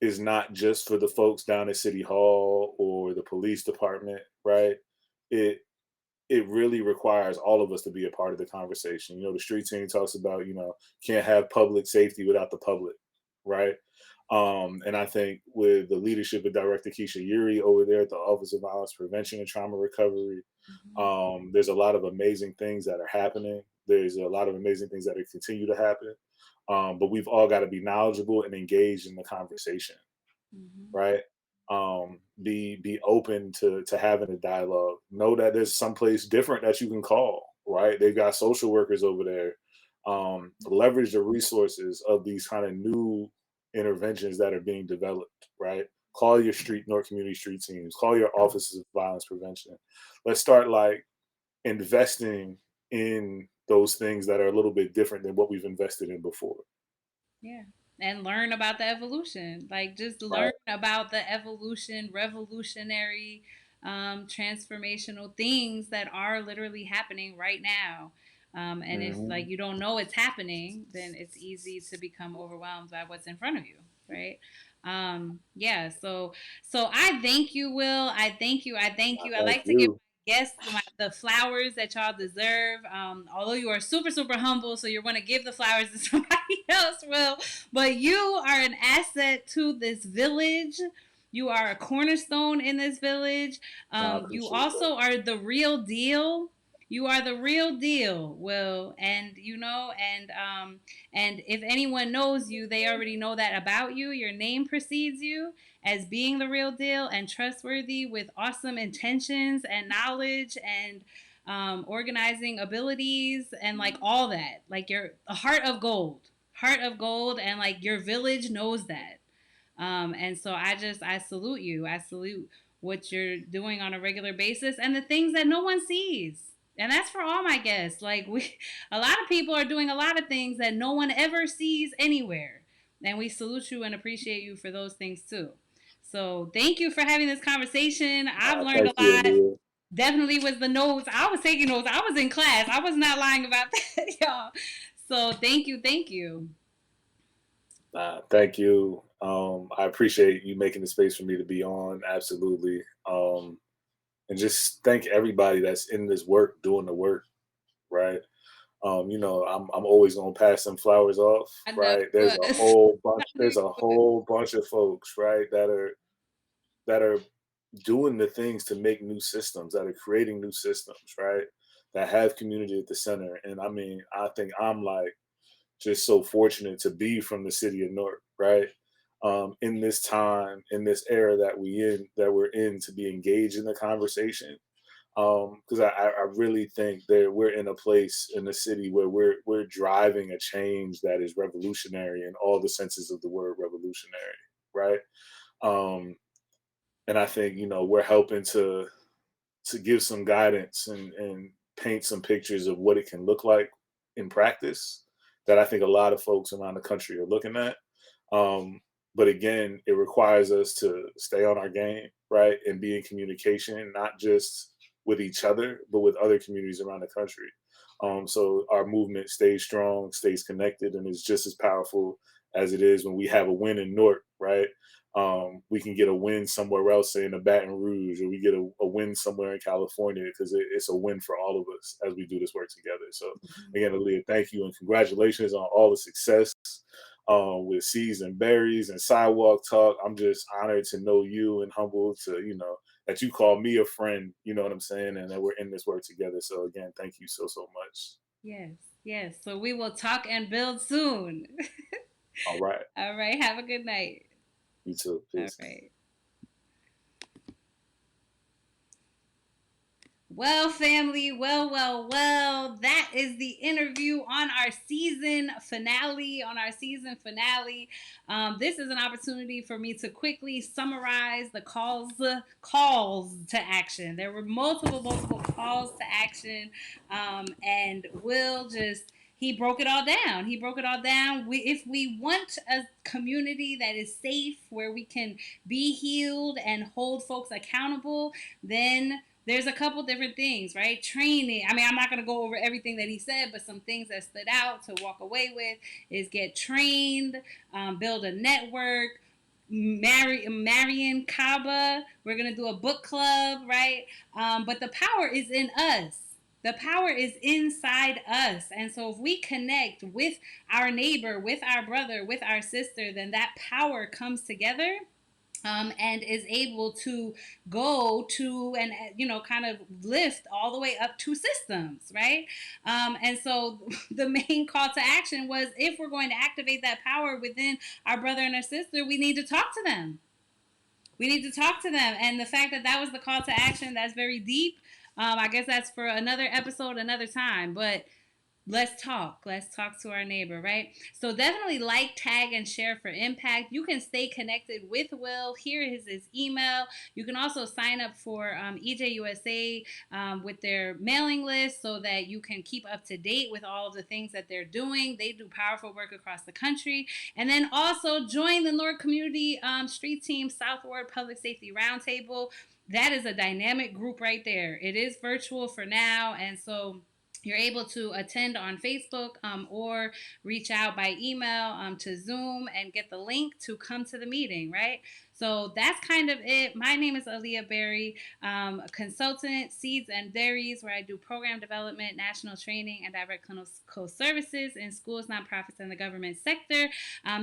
is not just for the folks down at City Hall or the police department, right? It it really requires all of us to be a part of the conversation. The street team talks about, can't have public safety without the public, right? And I think with the leadership of Director Keisha Yuri over there at the Office of Violence Prevention and Trauma Recovery,
Mhm.
there's a lot of amazing things that are happening. There's a lot of amazing things that continue to happen. But we've all got to be knowledgeable and engaged in the conversation,
Mhm.
right? Be open to having a dialogue. Know that there's someplace different that you can call. Right, they've got social workers over there. Leverage the resources of these kind of new interventions that are being developed. Right, call your street North community street teams. Call your offices of violence prevention. Let's start like investing in those things that are a little bit different than what we've invested in before.
Yeah. And learn about the evolution. Like, just
Right.
learn about the evolution, revolutionary, transformational things that are literally happening right now. And if
Hmm.
like you don't know it's happening, then it's easy to become overwhelmed by what's in front of you, right? Yeah. So I thank you, Will. I thank you. I thank you. I
Thank
like to give
you.
guests the flowers that y'all deserve. Although you are super, super humble, so you're going to give the flowers to somebody else, Will. But you are an asset to this village. You are a cornerstone in this village.
I
You
appreciate that.
also are the real deal. You are the real deal, Will, and and if anyone knows you, they already know that about you. Your name precedes you as being the real deal and trustworthy with awesome intentions and knowledge and organizing abilities and like all that. Like you're a heart of gold, and like your village knows that. And so I salute you. I salute what you're doing on a regular basis and the things that no one sees. And that's for all my guests. Like a lot of people are doing a lot of things that no one ever sees anywhere. And we salute you and appreciate you for those things too. So thank you for having this conversation. I've learned
Thank
a
you,
lot.
Aaliyah.
Definitely was the notes. I was taking notes. I was in class. I was not lying about that, y'all. So thank you, thank you.
Thank you. I appreciate you making the space for me to be on. Absolutely. And just thank everybody that's in this work, doing the work. Right. I'm always gonna pass some flowers off.
I know
Right.
you
There's a
was.
whole bunch.
I knew
There's
you
a
was.
whole bunch of folks. Right. That are doing the things to make new systems. That are creating new systems. Right. That have community at the center. And I mean, I think I'm like just so fortunate to be from the city of Newark, right? In this time, in this era that we're in, to be engaged in the conversation, because I really think that we're in a place in the city where we're driving a change that is revolutionary in all the senses of the word revolutionary, right? Um, and I think we're helping to give some guidance and paint some pictures of what it can look like in practice that I think a lot of folks around the country are looking at. Um, but again, it requires us to stay on our game, right? And be in communication, not just with each other, but with other communities around the country. So our movement stays strong, stays connected, and is just as powerful as it is when we have a win in Newark, right? We can get a win somewhere else, say in the Baton Rouge, or we get a win somewhere in California because it's a win for all of us as we do this work together. So again, Aaliyah, thank you and congratulations on all the success with Seeds and Berries and Sidewalk Talk. I'm just honored to know you and humbled to, that you call me a friend, you know what I'm saying, and that we're in this work together. So again, thank you so, so much.
Yes, yes. So we will talk and build soon.
All right.
All right. Have a good night.
You too.
All
Peace.
right. Well, family, well. That is the interview on our season finale. This is an opportunity for me to quickly summarize the calls to action. There were multiple calls to action, and Will just he broke it all down. He broke it all down. If we want a community that is safe, where we can be healed and hold folks accountable, then there's a couple different things, right? Training. I mean, I'm not going to go over everything that he said, but some things that stood out to walk away with is get trained, build a network, Marion Kaba. We're going to do a book club, right? But the power is in us. The power is inside us. And so if we connect with our neighbor, with our brother, with our sister, then that power comes together, and is able to go to and kind of lift all the way up to systems, right? And so the main call to action was, if we're going to activate that power within our brother and our sister, we need to talk to them. We need to talk to them. And the fact that that was the call to action, that's very deep. I guess that's for another episode, another time. But let's talk. Let's talk to our neighbor, right? So definitely like, tag, and share for impact. You can stay connected with Will. Here is his email. You can also sign up for EJUSA with their mailing list so that you can keep up to date with all of the things that they're doing. They do powerful work across the country. And then also join the Newark Community Street Team Southward Public Safety Roundtable. That is a dynamic group right there. It is virtual for now, and so you're able to attend on Facebook or reach out by email to Zoom and get the link to come to the meeting, right? So that's kind of it. My name is Aaliyah Berry, consultant, Seeds and Berries, where I do program development, national training, and direct clinical services in schools, nonprofits, and the government sector.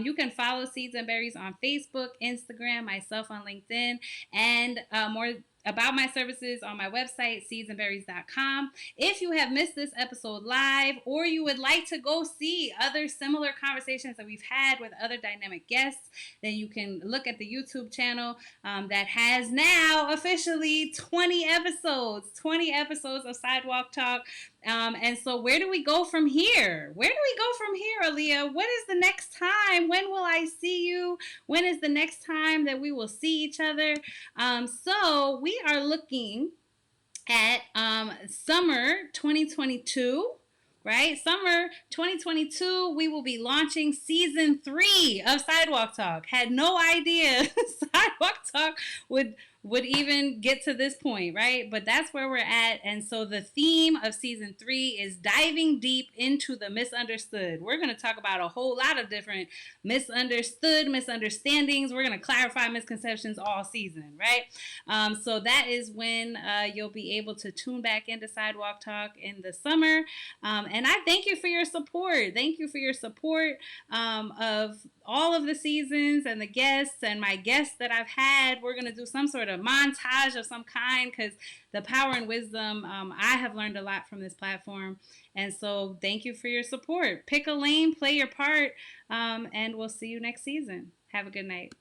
You can follow Seeds and Berries on Facebook, Instagram, myself on LinkedIn, and more about my services on my website, seedsandberries.com. If you have missed this episode live, or you would like to go see other similar conversations that we've had with other dynamic guests, then you can look at the YouTube channel that has now officially 20 episodes of Sidewalk Talk. And so where do we go from here? Where do we go from here, Aaliyah? What is the next time? When will I see you? When is the next time that we will see each other? So we are looking at summer 2022. Right? Summer 2022, we will be launching season 3 of Sidewalk Talk. Had no idea Sidewalk Talk would even get to this point, right? But that's where we're at. And so the theme of season 3 is diving deep into the misunderstood. We're going to talk about a whole lot of different misunderstandings. We're going to clarify misconceptions all season, right? So that is when you'll be able to tune back into Sidewalk Talk in the summer. And I thank you for your support. Thank you for your support of all of the seasons and the guests and my guests that I've had. We're going to do some sort of montage of some kind because the power and wisdom, I have learned a lot from this platform. And so thank you for your support. Pick a lane, play your part, and we'll see you next season. Have a good night.